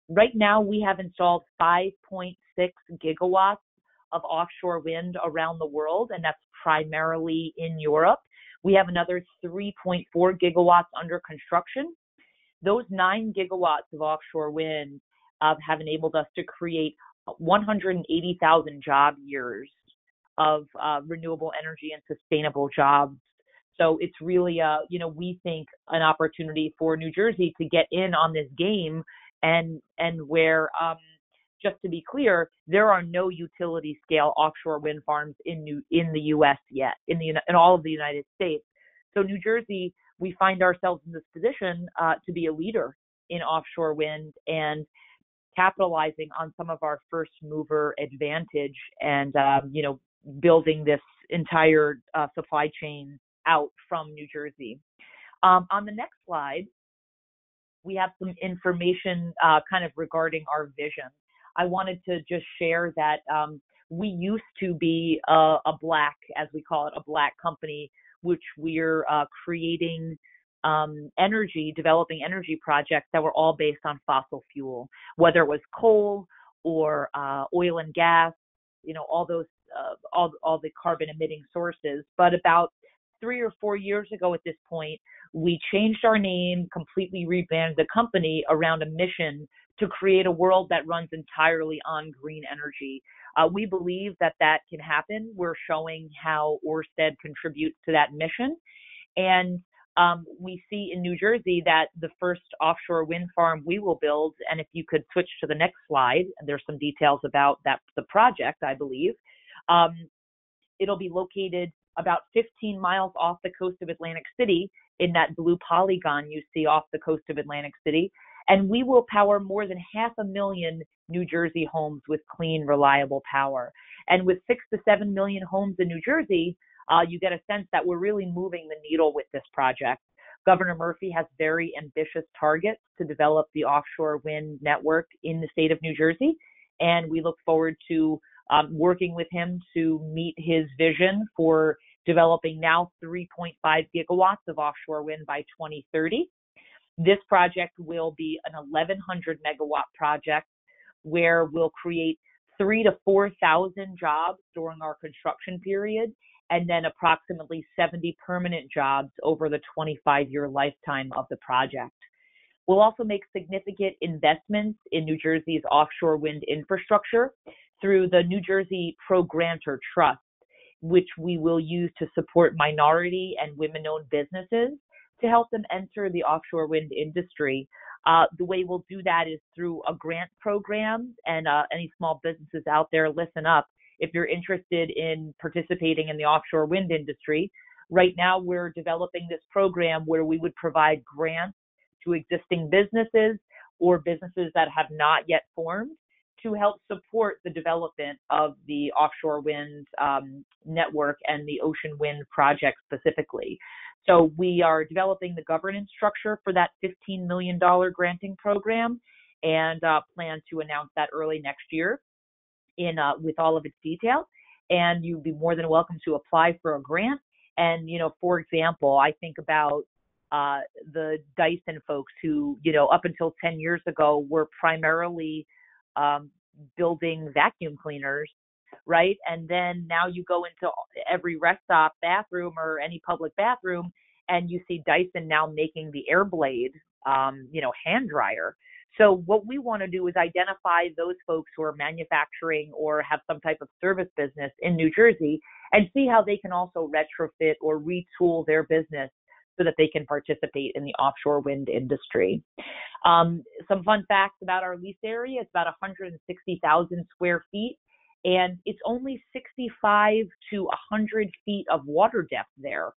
Right now, we have installed 5.6 gigawatts of offshore wind around the world, and that's primarily in Europe. We have another 3.4 gigawatts under construction. Those 9 gigawatts of offshore wind have enabled us to create 180,000 job years of renewable energy and sustainable jobs. So it's really, we think an opportunity for New Jersey to get in on this game, and where, just to be clear, there are no utility scale offshore wind farms in the U.S. yet, in all of the United States. So New Jersey, we find ourselves in this position to be a leader in offshore wind and capitalizing on some of our first mover advantage, and building this entire supply chain out from New Jersey. On the next slide, we have some information kind of regarding our vision. I wanted to just share that we used to be a black, as we call it, a black company which we're creating developing energy projects that were all based on fossil fuel, whether it was coal or oil and gas, all those, all the carbon emitting sources. But about 3 or 4 years ago at this point, we changed our name, completely rebranded the company around a mission to create a world that runs entirely on green energy. We believe that can happen. We're showing how Ørsted contributes to that mission. And we see in New Jersey that the first offshore wind farm we will build, and if you could switch to the next slide, there's some details about the project, I believe. It'll be located about 15 miles off the coast of Atlantic City in that blue polygon you see off the coast of Atlantic City. And we will power more than 500,000 New Jersey homes with clean, reliable power. And with 6 to 7 million homes in New Jersey, you get a sense that we're really moving the needle with this project. Governor Murphy has very ambitious targets to develop the offshore wind network in the state of New Jersey. And we look forward to working with him to meet his vision for developing now 3.5 gigawatts of offshore wind by 2030. This project will be an 1,100 megawatt project where we'll create 3,000 to 4,000 jobs during our construction period, and then approximately 70 permanent jobs over the 25-year lifetime of the project. We'll also make significant investments in New Jersey's offshore wind infrastructure through the New Jersey Pro-Grantor Trust, which we will use to support minority and women-owned businesses to help them enter the offshore wind industry. The way we'll do that is through a grant program, and any small businesses out there, listen up. If you're interested in participating in the offshore wind industry, right now we're developing this program where we would provide grants to existing businesses or businesses that have not yet formed to help support the development of the offshore wind network and the ocean wind project specifically. So we are developing the governance structure for that $15 million granting program and plan to announce that early next year with all of its detail. And you'd be more than welcome to apply for a grant. And, for example, I think about the Dyson folks who, up until 10 years ago were primarily building vacuum cleaners, right? And then now you go into every rest stop bathroom or any public bathroom, and you see Dyson now making the Airblade, hand dryer. So what we want to do is identify those folks who are manufacturing or have some type of service business in New Jersey and see how they can also retrofit or retool their business so that they can participate in the offshore wind industry. Some fun facts about our lease area: it's about 160,000 square feet, and it's only 65 to 100 feet of water depth there.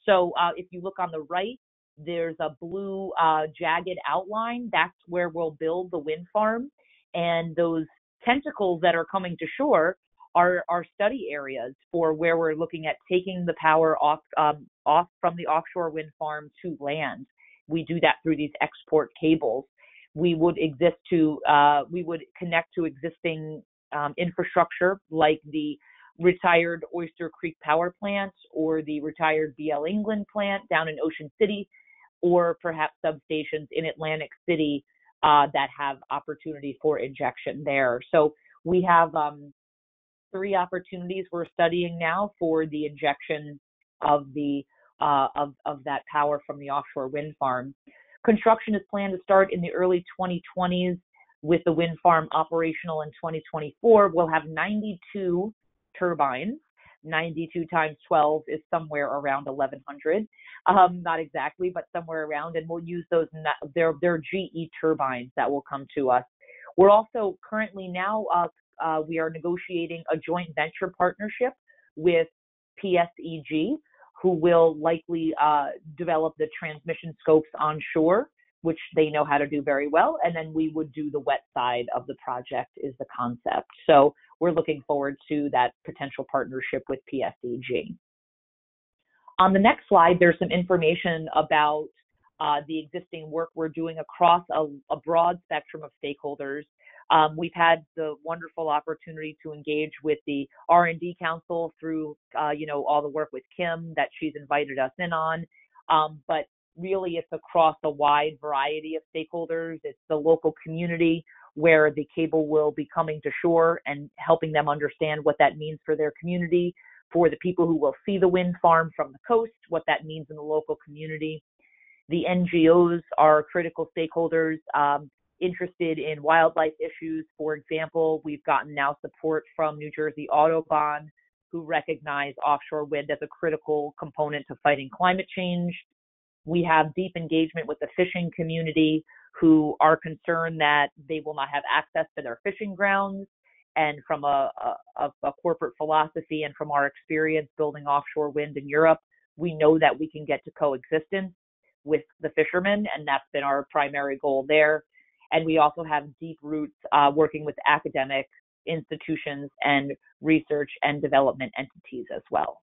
So if you look on the right, there's a blue jagged outline. That's where we'll build the wind farm. And those tentacles that are coming to shore are study areas for where we're looking at taking the power off from the offshore wind farm to land. We do that through these export cables. We would connect to existing infrastructure like the retired Oyster Creek Power Plant or the retired BL England plant down in Ocean City, or perhaps substations in Atlantic City that have opportunity for injection there. So we have 3 opportunities we're studying now for the injection of that power from the offshore wind farm. Construction is planned to start in the early 2020s, with the wind farm operational in 2024. We'll have 92 turbines. 92 times 12 is somewhere around 1,100. Not exactly, but somewhere around. And we'll use those. They're GE turbines that will come to us. We're also currently now, we are negotiating a joint venture partnership with PSEG, who will likely develop the transmission scopes onshore, which they know how to do very well. And then we would do the wet side of the project is the concept. So we're looking forward to that potential partnership with PSEG. On the next slide, there's some information about the existing work we're doing across a broad spectrum of stakeholders. We've had the wonderful opportunity to engage with the R&D Council through, all the work with Kim that she's invited us in on. But really, it's across a wide variety of stakeholders. It's the local community where the cable will be coming to shore and helping them understand what that means for their community, for the people who will see the wind farm from the coast, what that means in the local community. The NGOs are critical stakeholders interested in wildlife issues. For example, we've gotten now support from New Jersey Audubon, who recognize offshore wind as a critical component to fighting climate change. We have deep engagement with the fishing community, who are concerned that they will not have access to their fishing grounds. And from a corporate philosophy and from our experience building offshore wind in Europe, we know that we can get to coexistence with the fishermen, and that's been our primary goal there. And we also have deep roots working with academic institutions and research and development entities as well.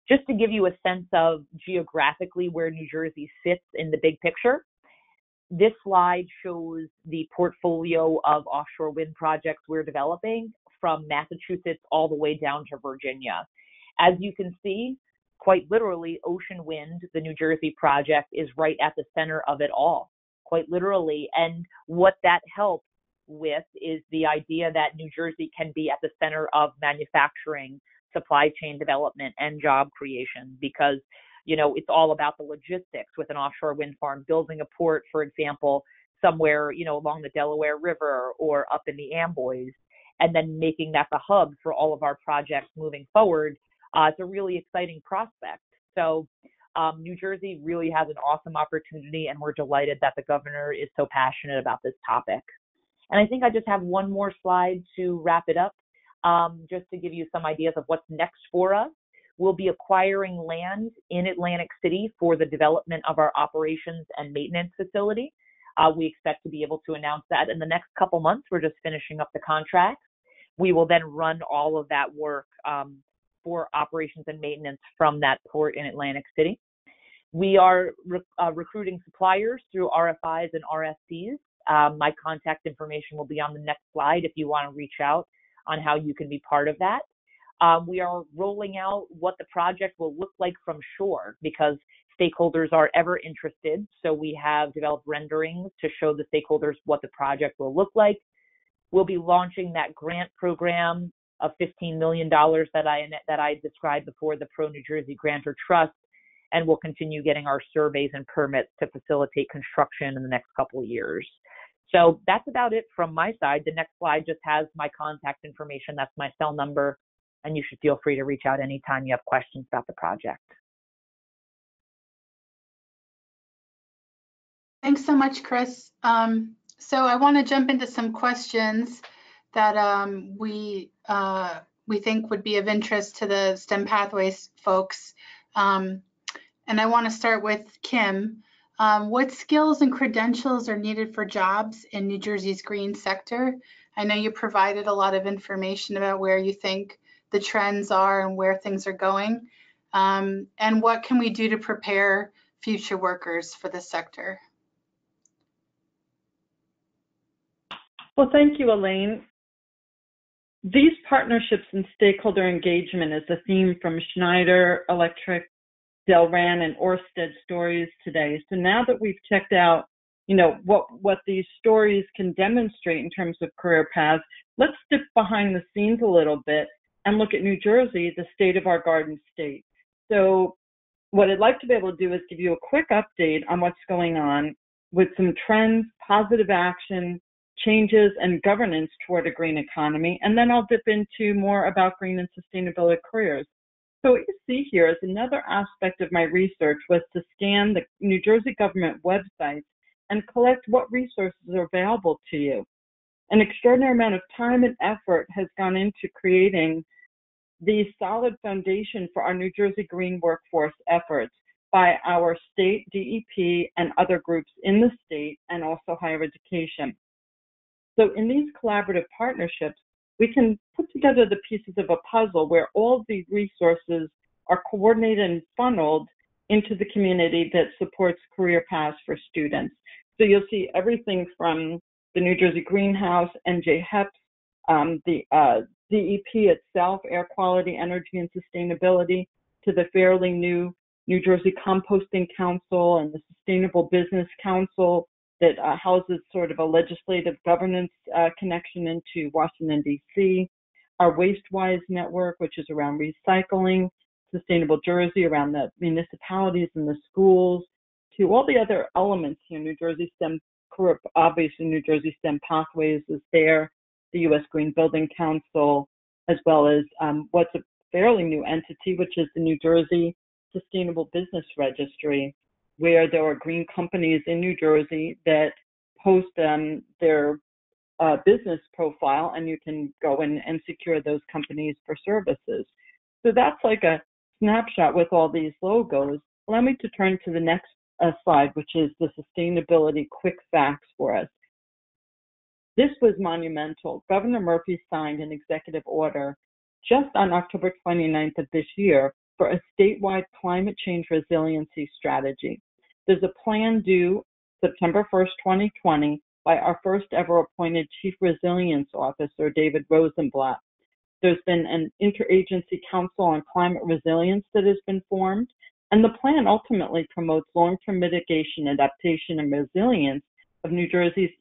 Just to give you a sense of geographically where New Jersey sits in the big picture, this slide shows the portfolio of offshore wind projects we're developing from Massachusetts all the way down to Virginia. As you can see, quite literally, Ocean Wind, the New Jersey project, is right at the center of it all, quite literally. And what that helps with is the idea that New Jersey can be at the center of manufacturing, supply chain development, and job creation, because it's all about the logistics with an offshore wind farm, building a port, for example, somewhere, along the Delaware River or up in the Amboys, and then making that the hub for all of our projects moving forward. It's a really exciting prospect. So New Jersey really has an awesome opportunity, and we're delighted that the governor is so passionate about this topic. And I think I just have one more slide to wrap it up, just to give you some ideas of what's next for us. We'll be acquiring land in Atlantic City for the development of our operations and maintenance facility. We expect to be able to announce that in the next couple months. We're just finishing up the contract. We will then run all of that work for operations and maintenance from that port in Atlantic City. We are recruiting suppliers through RFIs and RFPs. My contact information will be on the next slide if you want to reach out on how you can be part of that. We are rolling out what the project will look like from shore, because stakeholders are ever interested. So we have developed renderings to show the stakeholders what the project will look like. We'll be launching that grant program of $15 million that I described before, the Pro New Jersey Grantor Trust, and we'll continue getting our surveys and permits to facilitate construction in the next couple of years. So that's about it from my side. The next slide just has my contact information. That's my cell number, and you should feel free to reach out anytime you have questions about the project. Thanks so much, Chris. So I want to jump into some questions that we think would be of interest to the STEM Pathways folks. And I want to start with Kim. What skills and credentials are needed for jobs in New Jersey's green sector? I know you provided a lot of information about where you think the trends are and where things are going. And what can we do to prepare future workers for this sector? Well, thank you, Elaine. These partnerships and stakeholder engagement is a theme from Schneider Electric, Delran, and Ørsted stories today. So now that we've checked out, what these stories can demonstrate in terms of career paths, let's dip behind the scenes a little bit and look at New Jersey, the state of our garden state. So what I'd like to be able to do is give you a quick update on what's going on with some trends, positive action, changes, and governance toward a green economy, and then I'll dip into more about green and sustainability careers. So what you see here is another aspect of my research was to scan the New Jersey government websites and collect what resources are available to you. An extraordinary amount of time and effort has gone into creating the solid foundation for our New Jersey green workforce efforts by our state DEP and other groups in the state, and also higher education. So in these collaborative partnerships, we can put together the pieces of a puzzle where all of these resources are coordinated and funneled into the community that supports career paths for students. So you'll see everything from the New Jersey Greenhouse, NJHEPS, the DEP itself, Air Quality, Energy, and Sustainability, to the fairly new New Jersey Composting Council and the Sustainable Business Council that houses sort of a legislative governance connection into Washington, D.C., our WasteWise network, which is around recycling, Sustainable Jersey around the municipalities and the schools, to all the other elements here. New Jersey STEM, obviously New Jersey STEM Pathways is there, the U.S. Green Building Council, as well as what's a fairly new entity, which is the New Jersey Sustainable Business Registry, where there are green companies in New Jersey that post their business profile, and you can go in and secure those companies for services. So that's like a snapshot with all these logos. Allow me to turn to the next slide, which is the sustainability quick facts for us. This was monumental. Governor Murphy signed an executive order just on October 29th of this year for a statewide climate change resiliency strategy. There's a plan due September 1st, 2020, by our first ever appointed Chief Resilience Officer, David Rosenblatt. There's been an interagency council on climate resilience that has been formed, and the plan ultimately promotes long-term mitigation, adaptation, and resilience of New Jersey's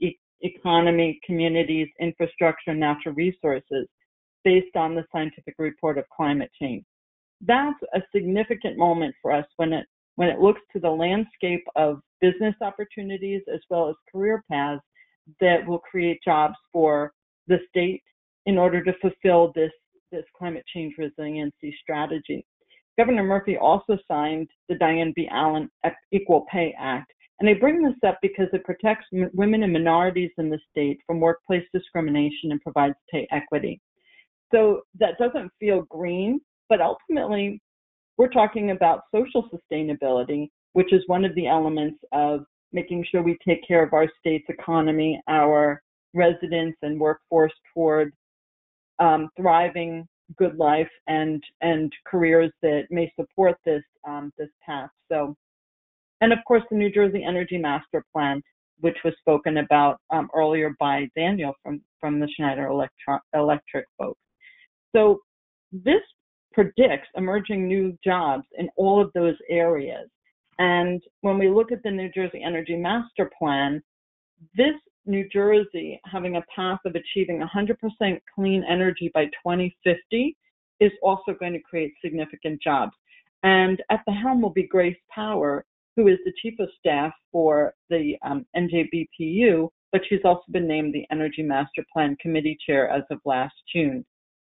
economy, communities, infrastructure, and natural resources based on the scientific report of climate change. That's a significant moment for us when it looks to the landscape of business opportunities as well as career paths that will create jobs for the state in order to fulfill this climate change resiliency strategy. Governor Murphy also signed the Diane B. Allen Equal Pay Act. And I bring this up because it protects women and minorities in the state from workplace discrimination and provides pay equity. So that doesn't feel green, but ultimately we're talking about social sustainability, which is one of the elements of making sure we take care of our state's economy, our residents and workforce toward thriving, good life, and careers that may support this path. So, and of course, the New Jersey Energy Master Plan, which was spoken about earlier by Daniel from the Schneider Electric folks. So this predicts emerging new jobs in all of those areas. And when we look at the New Jersey Energy Master Plan, this New Jersey having a path of achieving 100% clean energy by 2050 is also going to create significant jobs. And at the helm will be Grace Power, who is the Chief of Staff for the NJBPU, but she's also been named the Energy Master Plan Committee Chair as of last June.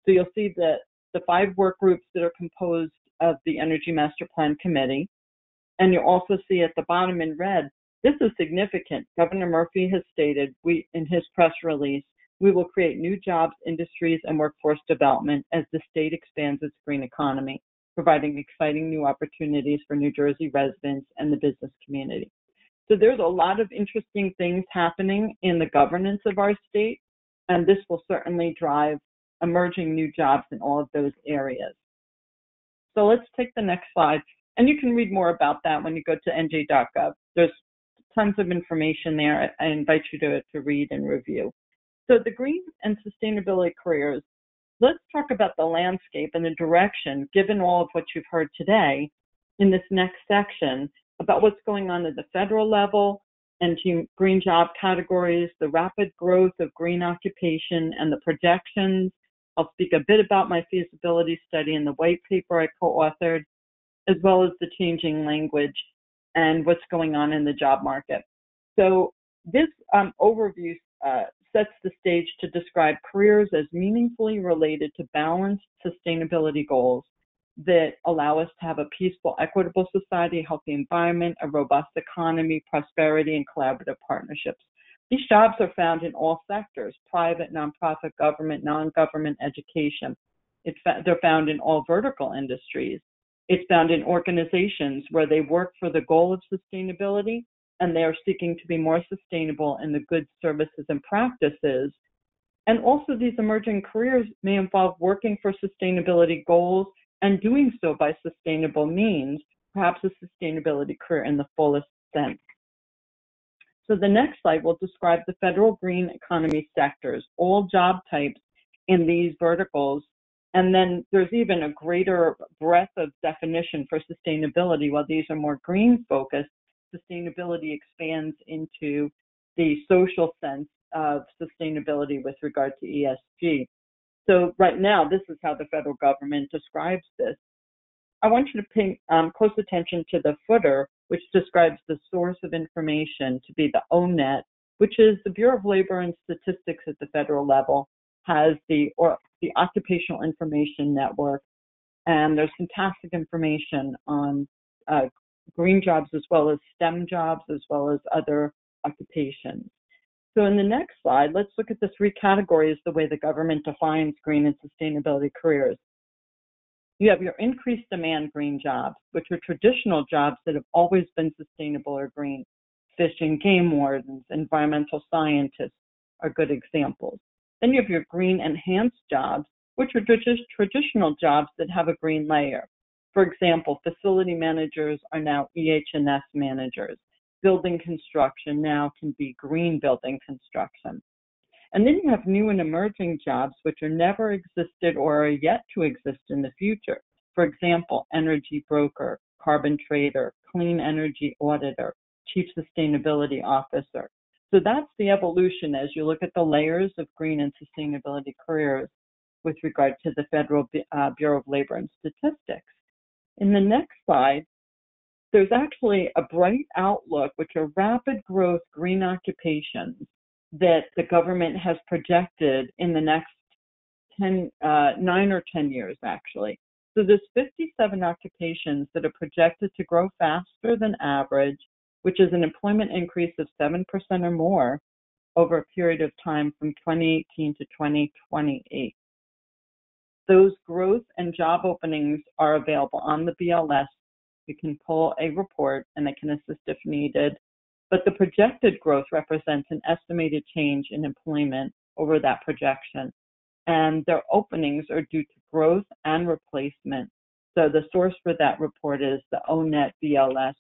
So you'll see that the 5 work groups that are composed of the Energy Master Plan Committee. And you'll also see at the bottom in red, this is significant. Governor Murphy has stated, in his press release, we will create new jobs, industries, and workforce development as the state expands its green economy, providing exciting new opportunities for New Jersey residents and the business community. So there's a lot of interesting things happening in the governance of our state, and this will certainly drive emerging new jobs in all of those areas. So let's take the next slide, and you can read more about that when you go to nj.gov. There's tons of information there. I invite you to read and review. So the green and sustainability careers, let's talk about the landscape and the direction, given all of what you've heard today in this next section about what's going on at the federal level and green job categories, the rapid growth of green occupation and the projections. I'll speak a bit about my feasibility study and the white paper I co-authored, as well as the changing language and what's going on in the job market. So this overview sets the stage to describe careers as meaningfully related to balanced sustainability goals that allow us to have a peaceful, equitable society, a healthy environment, a robust economy, prosperity, and collaborative partnerships. These jobs are found in all sectors: private, nonprofit, government, non-government, education. They're found in all vertical industries. It's found in organizations where they work for the goal of sustainability and they are seeking to be more sustainable in the goods, services, and practices. And also these emerging careers may involve working for sustainability goals and doing so by sustainable means, perhaps a sustainability career in the fullest sense. So the next slide will describe the federal green economy sectors, all job types in these verticals. And then there's even a greater breadth of definition for sustainability. While these are more green focused, sustainability expands into the social sense of sustainability with regard to ESG. So right now, this is how the federal government describes this. I want you to pay close attention to the footer, which describes the source of information to be the ONET, which is the Bureau of Labor and Statistics at the federal level, has the Occupational Information Network, and there's fantastic information on green jobs as well as STEM jobs as well as other occupations. So in the next slide, let's look at the three categories the way the government defines green and sustainability careers. You have your increased demand green jobs, which are traditional jobs that have always been sustainable or green. Fish and game wardens, environmental scientists are good examples. Then you have your green enhanced jobs, which are just traditional jobs that have a green layer. For example, facility managers are now EH&S managers. Building construction now can be green building construction. And then you have new and emerging jobs which are never existed or are yet to exist in the future. For example, energy broker, carbon trader, clean energy auditor, chief sustainability officer. So that's the evolution as you look at the layers of green and sustainability careers with regard to the Federal Bureau of Labor and Statistics. In the next slide, there's actually a bright outlook, which are rapid growth green occupations that the government has projected in the next 9 or 10 years, actually. So there's 57 occupations that are projected to grow faster than average, which is an employment increase of 7% or more over a period of time from 2018 to 2028. Those growth and job openings are available on the BLS. You can pull a report and they can assist if needed. But the projected growth represents an estimated change in employment over that projection. And their openings are due to growth and replacement. So the source for that report is the ONET BLS.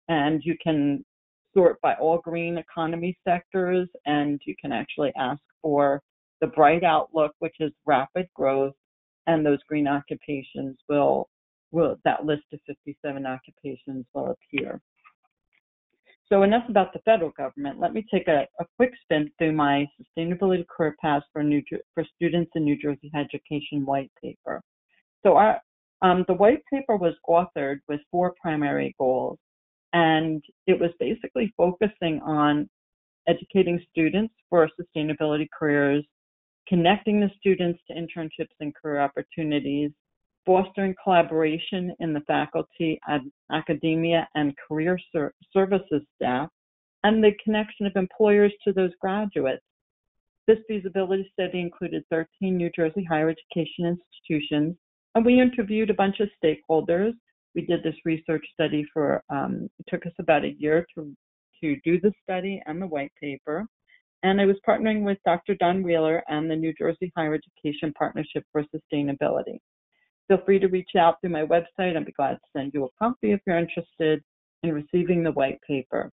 And you can sort by all green economy sectors, and you can actually ask for the bright outlook, which is rapid growth, and those green occupations that list of 57 occupations will appear. So enough about the federal government. Let me take a quick spin through my sustainability career paths for students in New Jersey Education white paper. So the white paper was authored with 4 primary goals, and it was basically focusing on educating students for sustainability careers, connecting the students to internships and career opportunities, fostering collaboration in the faculty, academia, and career services staff, and the connection of employers to those graduates. This feasibility study included 13 New Jersey higher education institutions, and we interviewed a bunch of stakeholders. We did this research study for, it took us about a year to do the study and the white paper. And I was partnering with Dr. Don Wheeler and the New Jersey Higher Education Partnership for Sustainability. Feel free to reach out through my website. I'd be glad to send you a copy if you're interested in receiving the white paper.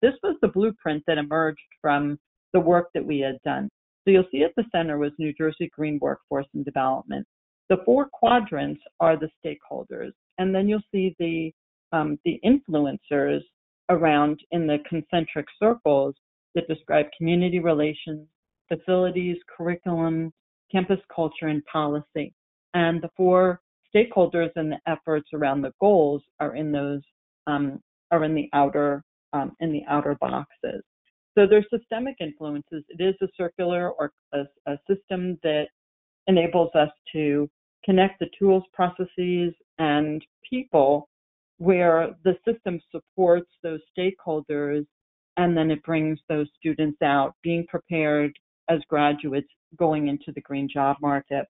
This was the blueprint that emerged from the work that we had done. So you'll see at the center was New Jersey Green Workforce and Development. The 4 quadrants are the stakeholders, and then you'll see the influencers around in the concentric circles that describe community relations, facilities, curriculum, campus culture, and policy. And the 4 stakeholders and the efforts around the goals are in those are in the outer boxes. So there's systemic influences. It is a circular or a system that enables us to connect the tools, processes, and people where the system supports those stakeholders, and then it brings those students out, being prepared as graduates going into the green job market.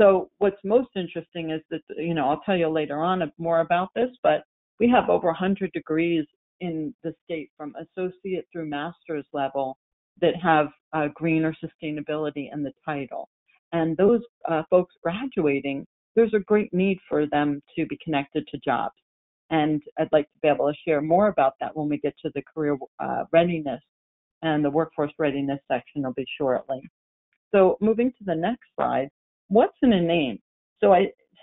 So what's most interesting is that, I'll tell you later on more about this, but we have over 100 degrees in the state from associate through master's level that have green or sustainability in the title. And those folks graduating, there's a great need for them to be connected to jobs. And I'd like to be able to share more about that when we get to the career readiness and the workforce readiness section will be shortly. So moving to the next slide, what's in a name? So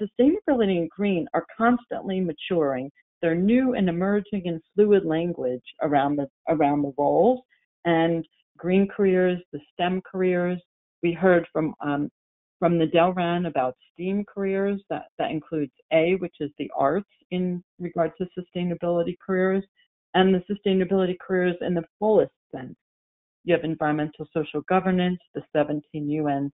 sustainability and green are constantly maturing. They're new and emerging in fluid language around the roles, and green careers, the STEM careers. We heard from the Delran about STEAM careers. That includes A, which is the arts in regard to sustainability careers, and the sustainability careers in the fullest sense. You have environmental social governance, the 17 UN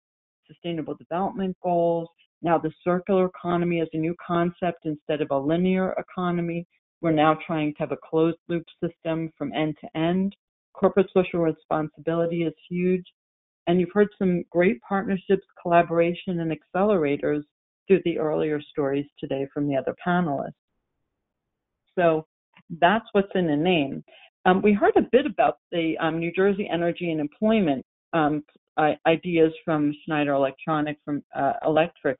Sustainable Development Goals. Now the circular economy is a new concept instead of a linear economy. We're now trying to have a closed loop system from end to end. Corporate social responsibility is huge. And you've heard some great partnerships, collaboration, and accelerators through the earlier stories today from the other panelists. So that's what's in the name. We heard a bit about the New Jersey Energy and Employment ideas from Schneider Electric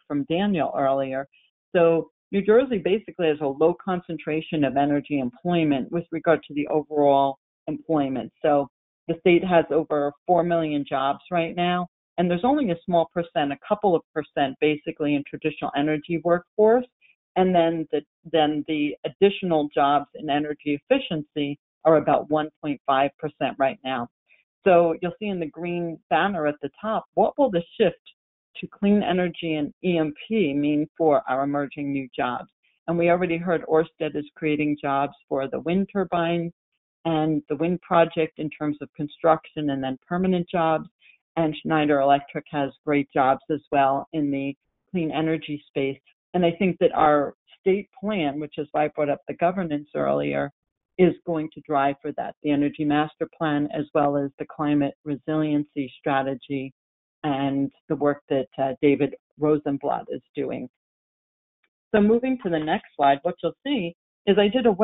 from Daniel earlier. So New Jersey basically has a low concentration of energy employment with regard to the overall employment. So the state has over 4 million jobs right now, and there's only a small percent, a couple of percent basically in traditional energy workforce, and then the additional jobs in energy efficiency are about 1.5% right now. So you'll see in the green banner at the top, what will the shift to clean energy and EMP mean for our emerging new jobs? And we already heard Ørsted is creating jobs for the wind turbines and the wind project in terms of construction and then permanent jobs. And Schneider Electric has great jobs as well in the clean energy space. And I think that our state plan, which is why I brought up the governance earlier, is going to drive for that, the Energy Master Plan, as well as the climate resiliency strategy and the work that David Rosenblatt is doing. So moving to the next slide, what you'll see is I did a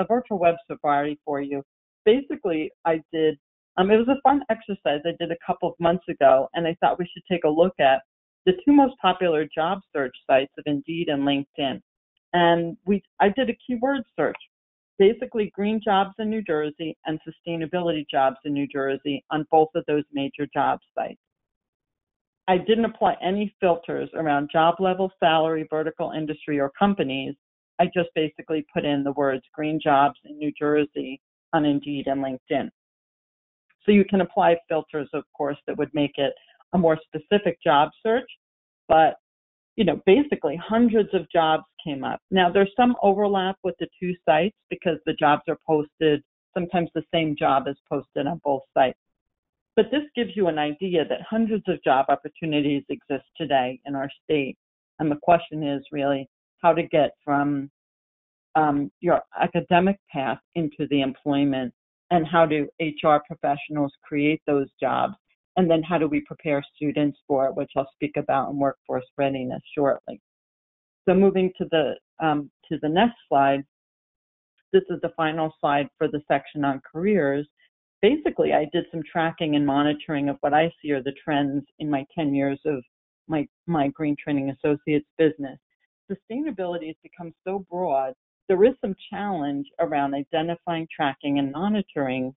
virtual web safari for you. Basically, I did, it was a fun exercise I did a couple of months ago, and I thought we should take a look at the two most popular job search sites of Indeed and LinkedIn. And I did a keyword search. Basically green jobs in New Jersey and sustainability jobs in New Jersey on both of those major job sites. I didn't apply any filters around job level, salary, vertical industry, or companies. I just basically put in the words green jobs in New Jersey on Indeed and LinkedIn. So you can apply filters, of course, that would make it a more specific job search, but basically hundreds of jobs came up. Now, there's some overlap with the two sites because the jobs are posted, sometimes the same job is posted on both sites. But this gives you an idea that hundreds of job opportunities exist today in our state. And the question is really how to get from your academic path into the employment, and how do HR professionals create those jobs, and then how do we prepare students for it, which I'll speak about in workforce readiness shortly. So moving to the next slide, this is the final slide for the section on careers. Basically, I did some tracking and monitoring of what I see are the trends in my 10 years of my Green Training Associates business. Sustainability has become so broad, there is some challenge around identifying, tracking, and monitoring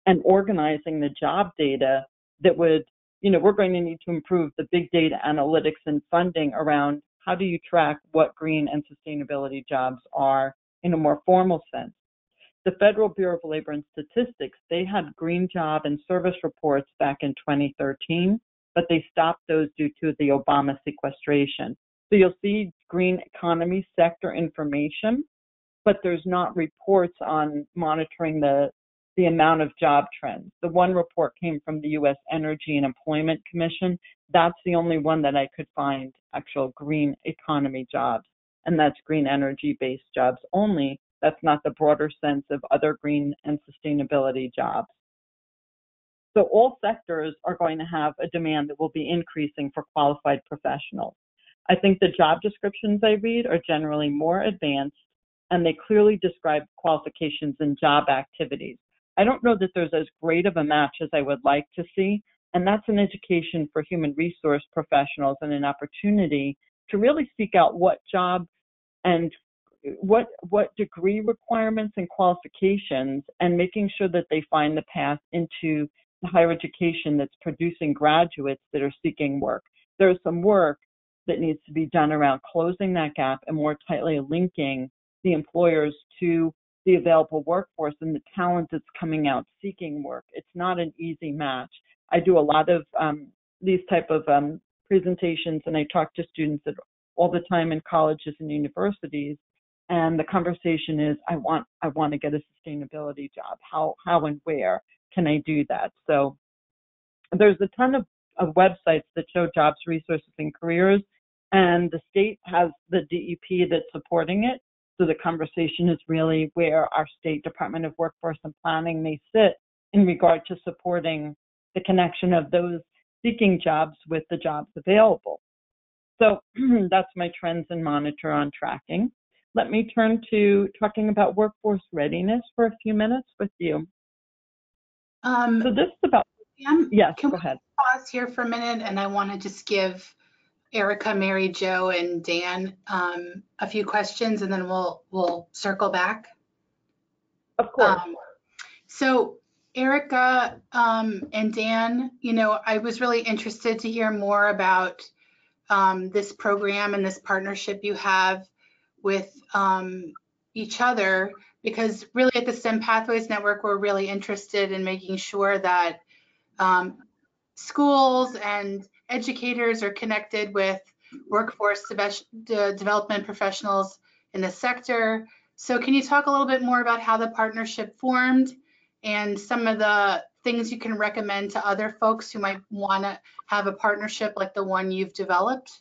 and organizing the job data that would, we're going to need to improve the big data analytics and funding around how do you track what green and sustainability jobs are in a more formal sense. The Federal Bureau of Labor and Statistics, they had green job and service reports back in 2013, but they stopped those due to the Obama sequestration. So you'll see green economy sector information, but there's not reports on monitoring the amount of job trends. The one report came from the U.S. Energy and Employment Commission. That's the only one that I could find actual green economy jobs, and that's green energy-based jobs only. That's not the broader sense of other green and sustainability jobs. So all sectors are going to have a demand that will be increasing for qualified professionals. I think the job descriptions I read are generally more advanced, and they clearly describe qualifications and job activities. I don't know that there's as great of a match as I would like to see, and that's an education for human resource professionals and an opportunity to really seek out what job and what degree requirements and qualifications, and making sure that they find the path into the higher education that's producing graduates that are seeking work. There's some work that needs to be done around closing that gap and more tightly linking the employers to the available workforce and the talent that's coming out seeking work. It's not an easy match. I do a lot of these type of presentations, and I talk to students all the time in colleges and universities, and the conversation is, I want to get a sustainability job. How and where can I do that? So there's a ton of websites that show jobs, resources, and careers, and the state has the DEP that's supporting it. So the conversation is really where our State Department of Workforce and Planning may sit in regard to supporting the connection of those seeking jobs with the jobs available. So that's my trends and monitor on tracking. Let me turn to talking about workforce readiness for a few minutes with you. So this is about, yes, go ahead. Pause here for a minute, and I want to just give Erica, Mary Jo, and Dan a few questions, and then we'll circle back. Of course. So Erica and Dan, I was really interested to hear more about this program and this partnership you have with each other, because really at the STEM Pathways Network, we're really interested in making sure that schools and educators are connected with workforce development professionals in the sector. So can you talk a little bit more about how the partnership formed and some of the things you can recommend to other folks who might want to have a partnership like the one you've developed?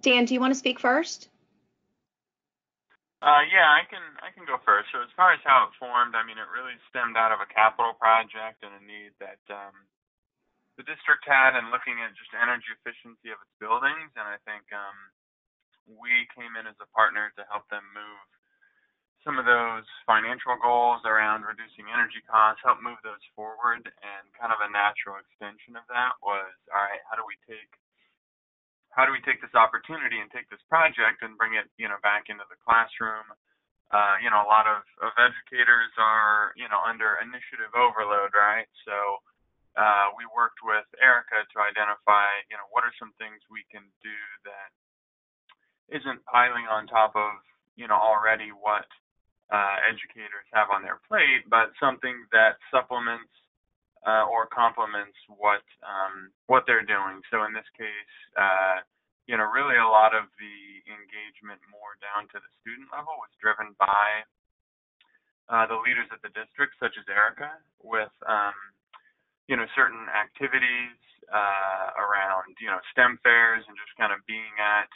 Dan, do you want to speak first? Yeah, I can go first. So as far as how it formed, I mean, it really stemmed out of a capital project and a need that the district had in looking at just energy efficiency of its buildings. And I think we came in as a partner to help them move some of those financial goals around reducing energy costs, help move those forward. And kind of a natural extension of that was, all right, how do we take this opportunity and take this project and bring it, back into the classroom? A lot of educators are, under initiative overload, right? So we worked with Erica to identify, what are some things we can do that isn't piling on top of, already what educators have on their plate, but something that supplements or complements what they're doing. So in this case, really a lot of the engagement more down to the student level was driven by the leaders at the district, such as Erica, with certain activities around STEM fairs and just kind of being at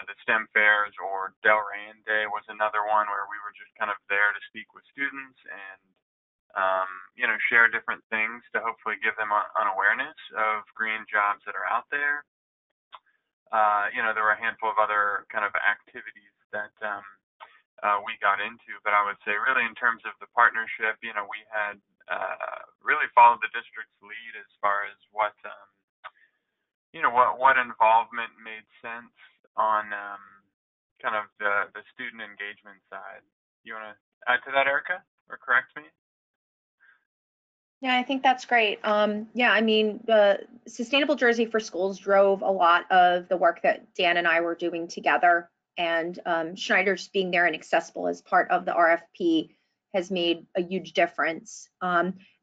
the STEM fairs, or Delran Day was another one where we were just kind of there to speak with students and share different things to hopefully give them an awareness of green jobs that are out there. There were a handful of other kind of activities that we got into, but I would say really in terms of the partnership, we had really followed the district's lead as far as what involvement made sense on kind of the student engagement side. You want to add to that, Erica, or correct me? Yeah, I think that's great. Yeah, I mean, the Sustainable Jersey for Schools drove a lot of the work that Dan and I were doing together, and Schneider's being there and accessible as part of the RFP has made a huge difference.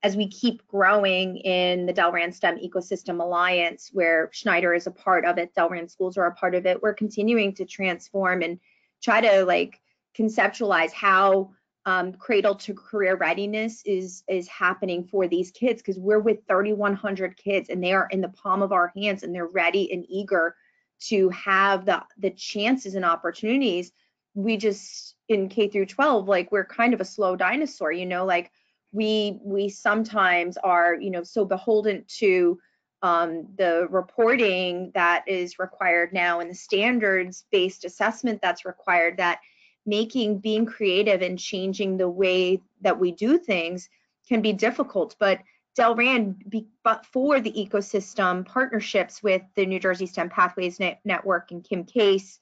As we keep growing in the Delran STEM Ecosystem Alliance, where Schneider is a part of it, Delran schools are a part of it, we're continuing to transform and try to conceptualize how cradle to career readiness is happening for these kids, because we're with 3,100 kids and they are in the palm of our hands and they're ready and eager to have the chances and opportunities. We just, in K through 12, we're kind of a slow dinosaur, we sometimes are, so beholden to the reporting that is required now and the standards-based assessment that's required, that being creative and changing the way that we do things can be difficult. But Delran, but for the ecosystem partnerships with the New Jersey STEM Pathways Network and Kim Case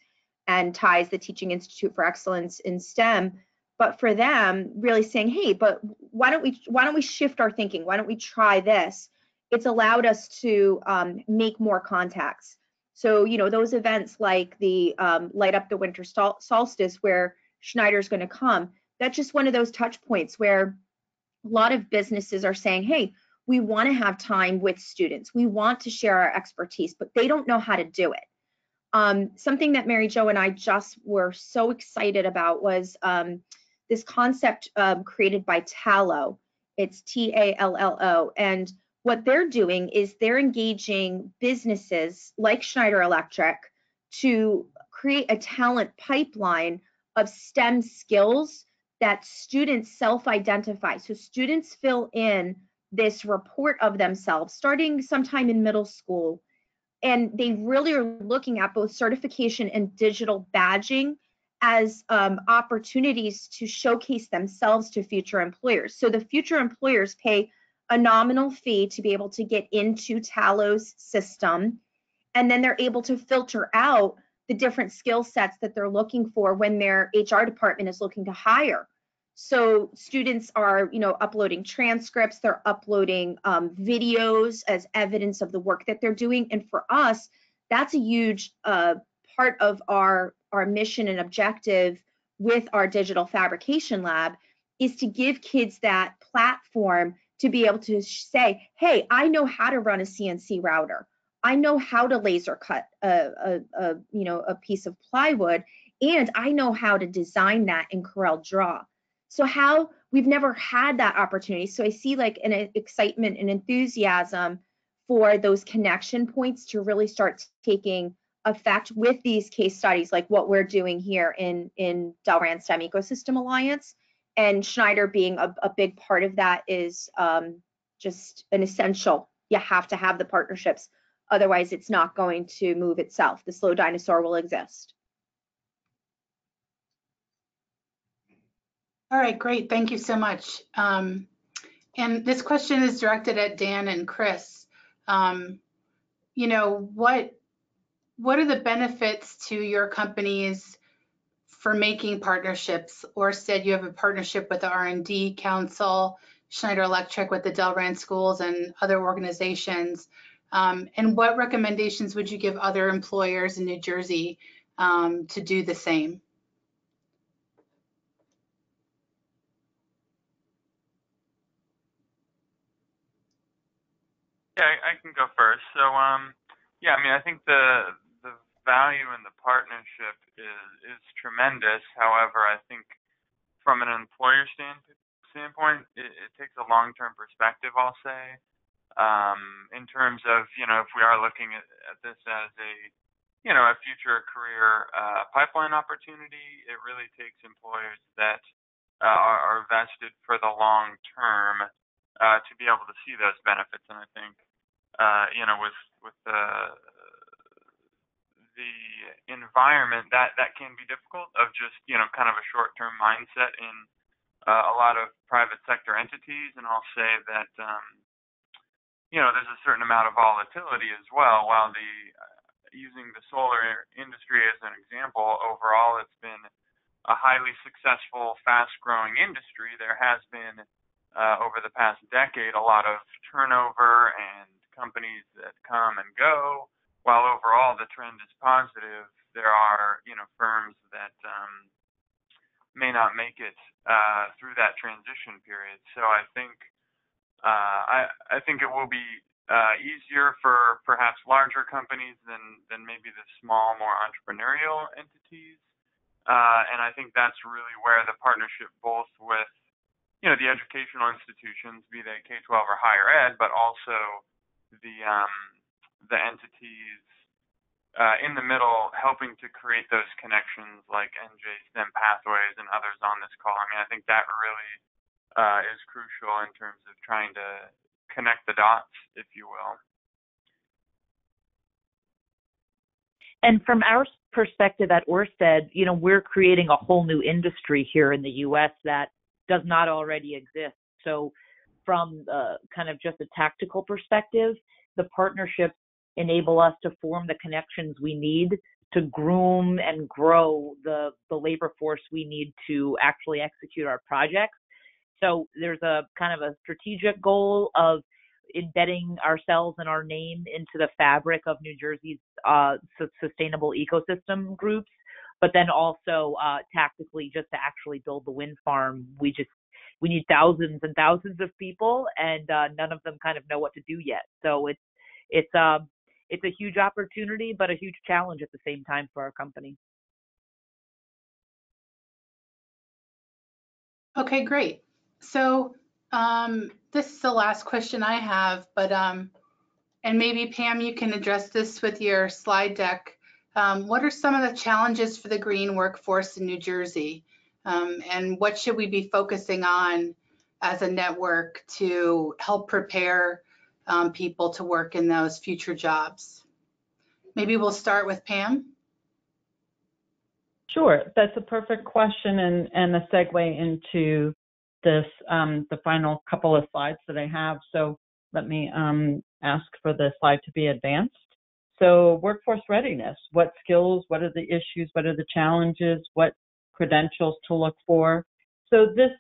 and TIES, the Teaching Institute for Excellence in STEM. But for them, really saying, hey, but why don't we shift our thinking? Why don't we try this? It's allowed us to make more contacts. So, those events like the Light Up the Winter Solstice, where Schneider's going to come, that's just one of those touch points where a lot of businesses are saying, hey, we want to have time with students. We want to share our expertise, but they don't know how to do it. Something that Mary Jo and I just were so excited about was this concept created by Tallo. It's Tallo. And what they're doing is they're engaging businesses like Schneider Electric to create a talent pipeline of STEM skills that students self-identify. So students fill in this report of themselves starting sometime in middle school. And they really are looking at both certification and digital badging as opportunities to showcase themselves to future employers. So the future employers pay a nominal fee to be able to get into Tallo's system, and then they're able to filter out the different skill sets that they're looking for when their HR department is looking to hire. So students are, uploading transcripts, they're uploading videos as evidence of the work that they're doing. And for us, that's a huge part of our mission and objective with our digital fabrication lab, is to give kids that platform to be able to say, hey, I know how to run a CNC router. I know how to laser cut a piece of plywood, and I know how to design that in Corel Draw. So we've never had that opportunity. So I see like an excitement and enthusiasm for those connection points to really start taking effect with these case studies, like what we're doing here in Delran STEM Ecosystem Alliance. And Schneider being a big part of that is just an essential. You have to have the partnerships. Otherwise, it's not going to move itself. The slow dinosaur will exist. All right, great. Thank you so much. And this question is directed at Dan and Chris. What are the benefits to your companies for making partnerships? Orsted, you have a partnership with the R&D Council, Schneider Electric with the Delran schools and other organizations. And what recommendations would you give other employers in New Jersey to do the same? Yeah, I can go first. So, yeah, I mean, I think the value in the partnership is tremendous. However, I think from an employer standpoint, it takes a long-term perspective, I'll say, in terms of, if we are looking at this as a future career pipeline opportunity, it really takes employers that are vested for the long term to be able to see those benefits. And I think, with the environment, that can be difficult, of just, kind of a short-term mindset in a lot of private sector entities. And I'll say that, there's a certain amount of volatility as well. While using the solar industry as an example, overall it's been a highly successful, fast-growing industry. There has been, over the past decade, a lot of turnover and companies that come and go. While overall the trend is positive, there are, firms that may not make it through that transition period. So I think I think it will be easier for perhaps larger companies than maybe the small, more entrepreneurial entities. And I think that's really where the partnership, both with the educational institutions, be they K-12 or higher ed, but also the entities in the middle, helping to create those connections like NJ STEM Pathways and others on this call. I mean, I think that really is crucial in terms of trying to connect the dots, if you will. And from our perspective at Orsted, we're creating a whole new industry here in the U.S. that does not already exist. So from kind of just a tactical perspective, the partnerships enable us to form the connections we need to groom and grow the labor force we need to actually execute our projects. So there's a kind of a strategic goal of embedding ourselves and our name into the fabric of New Jersey's sustainable ecosystem groups, but then also tactically just to actually build the wind farm, we need thousands and thousands of people, and none of them kind of know what to do yet. So it's a huge opportunity, but a huge challenge at the same time for our company. Okay, great. So this is the last question I have, but and maybe Pam, you can address this with your slide deck. What are some of the challenges for the green workforce in New Jersey? And what should we be focusing on as a network to help prepare people to work in those future jobs? Maybe we'll start with Pam. Sure, that's a perfect question and a segue into this, the final couple of slides that I have. So let me ask for the slide to be advanced. So workforce readiness, what skills, what are the issues, what are the challenges, what credentials to look for? So this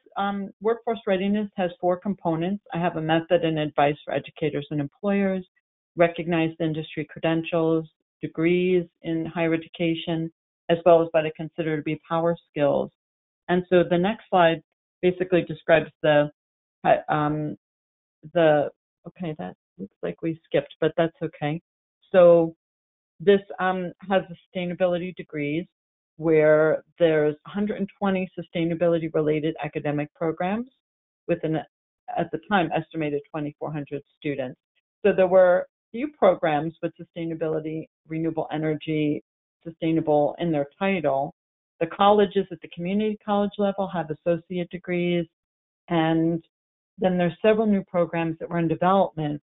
workforce readiness has 4 components. I have a method and advice for educators and employers, recognized industry credentials, degrees in higher education, as well as what I consider to be power skills. And so the next slide basically describes okay, that looks like we skipped, but that's okay. So this has sustainability degrees, where there's 120 sustainability related academic programs with at the time, estimated 2,400 students. So there were few programs with sustainability, renewable energy, sustainable in their title. The colleges at the community college level have associate degrees, and then there's several new programs that were in development.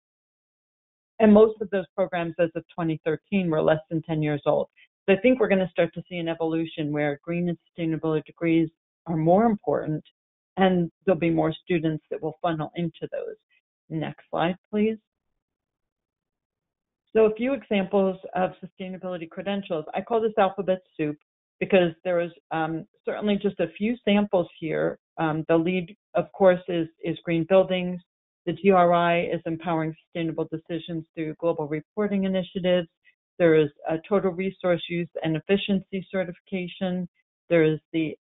And most of those programs as of 2013 were less than 10 years old. So I think we're going to start to see an evolution where green and sustainability degrees are more important, and there'll be more students that will funnel into those. Next slide, please. So a few examples of sustainability credentials. I call this alphabet soup because there is certainly just a few samples here. The lead, of course, is green buildings. The GRI is empowering sustainable decisions through global reporting initiatives. There is a total resource use and efficiency certification. There is the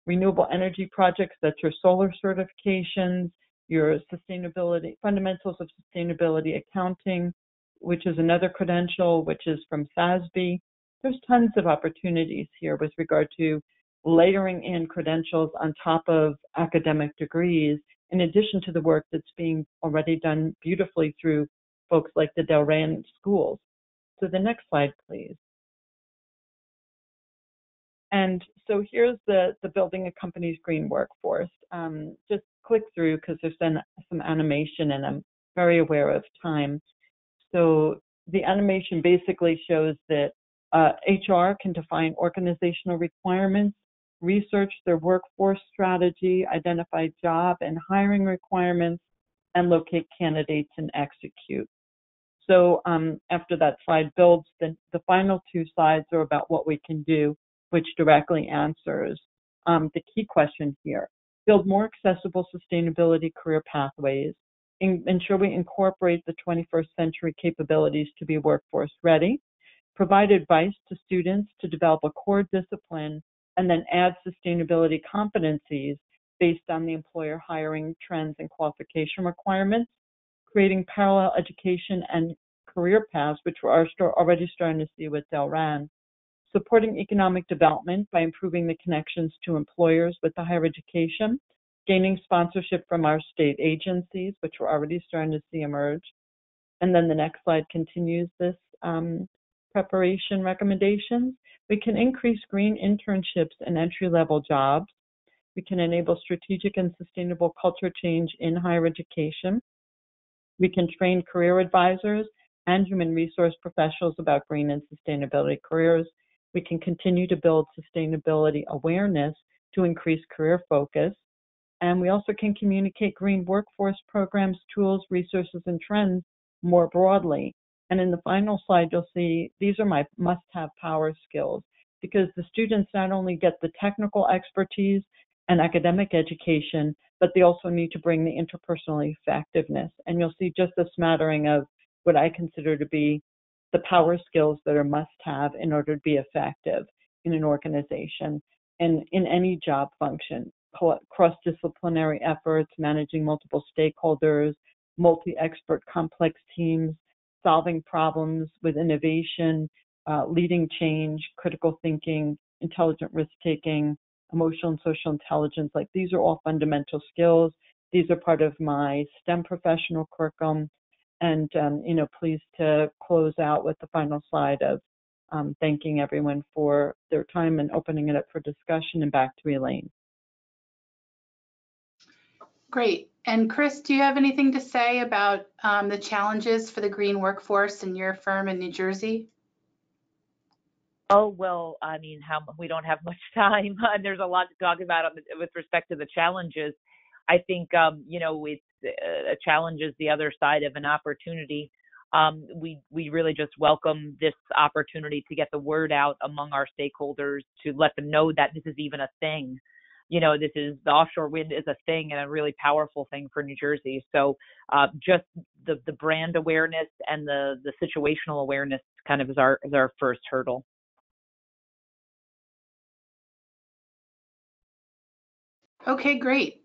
renewable energy projects, that's your solar certifications, your sustainability, fundamentals of sustainability accounting, which is another credential, which is from SASB. There's tons of opportunities here with regard to layering in credentials on top of academic degrees, in addition to the work that's being already done beautifully through folks like the Delran schools. So the next slide, please. And so here's the building a company's green workforce. Just click through because there's been some animation and I'm very aware of time. So the animation basically shows that HR can define organizational requirements, research their workforce strategy, identify job and hiring requirements, and locate candidates and execute. So after that slide builds, the final 2 slides are about what we can do, which directly answers the key question here. Build more accessible sustainability career pathways, ensure we incorporate the 21st century capabilities to be workforce ready, provide advice to students to develop a core discipline, and then add sustainability competencies based on the employer hiring trends and qualification requirements, creating parallel education and career paths, which we're already starting to see with Delran, supporting economic development by improving the connections to employers with the higher education, gaining sponsorship from our state agencies, which we're already starting to see emerge. And then the next slide continues this preparation recommendations. We can increase green internships and entry-level jobs. We can enable strategic and sustainable culture change in higher education. We can train career advisors and human resource professionals about green and sustainability careers. We can continue to build sustainability awareness to increase career focus. And we also can communicate green workforce programs, tools, resources, and trends more broadly. And in the final slide, you'll see these are my must-have power skills, because the students not only get the technical expertise and academic education, but they also need to bring the interpersonal effectiveness. And you'll see just a smattering of what I consider to be the power skills that are must-have in order to be effective in an organization and in any job function. Cross-disciplinary efforts, managing multiple stakeholders, multi-expert complex teams, solving problems with innovation, leading change, critical thinking, intelligent risk-taking, emotional and social intelligence. Like, these are all fundamental skills. These are part of my STEM professional curriculum. And, pleased to close out with the final slide of thanking everyone for their time and opening it up for discussion. And back to Elaine. Great. And Chris, do you have anything to say about the challenges for the green workforce in your firm in New Jersey? Oh, well, I mean, we don't have much time, and there's a lot to talk about with respect to the challenges. I think, it's a challenge is the other side of an opportunity. We really just welcome this opportunity to get the word out among our stakeholders, to let them know that this is even a thing. The offshore wind is a thing, and a really powerful thing for New Jersey. So just the brand awareness and the situational awareness kind of is our first hurdle. Okay, great.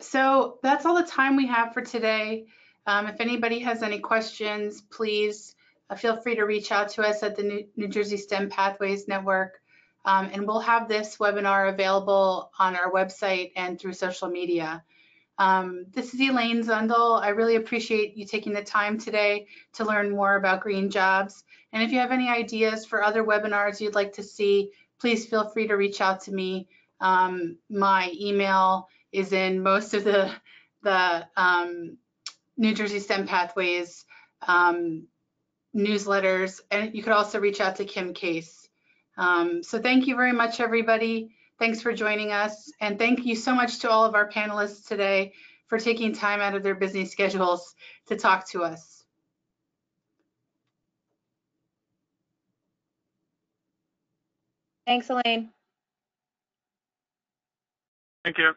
So that's all the time we have for today. If anybody has any questions, please feel free to reach out to us at the New Jersey STEM Pathways Network. And we'll have this webinar available on our website and through social media. This is Elaine Zundel. I really appreciate you taking the time today to learn more about green jobs. And if you have any ideas for other webinars you'd like to see, please feel free to reach out to me. My email is in most of the New Jersey STEM Pathways newsletters, and you could also reach out to Kim Case. So thank you very much, everybody. Thanks for joining us, and thank you so much to all of our panelists today for taking time out of their busy schedules to talk to us. Thanks, Elaine. Thank you.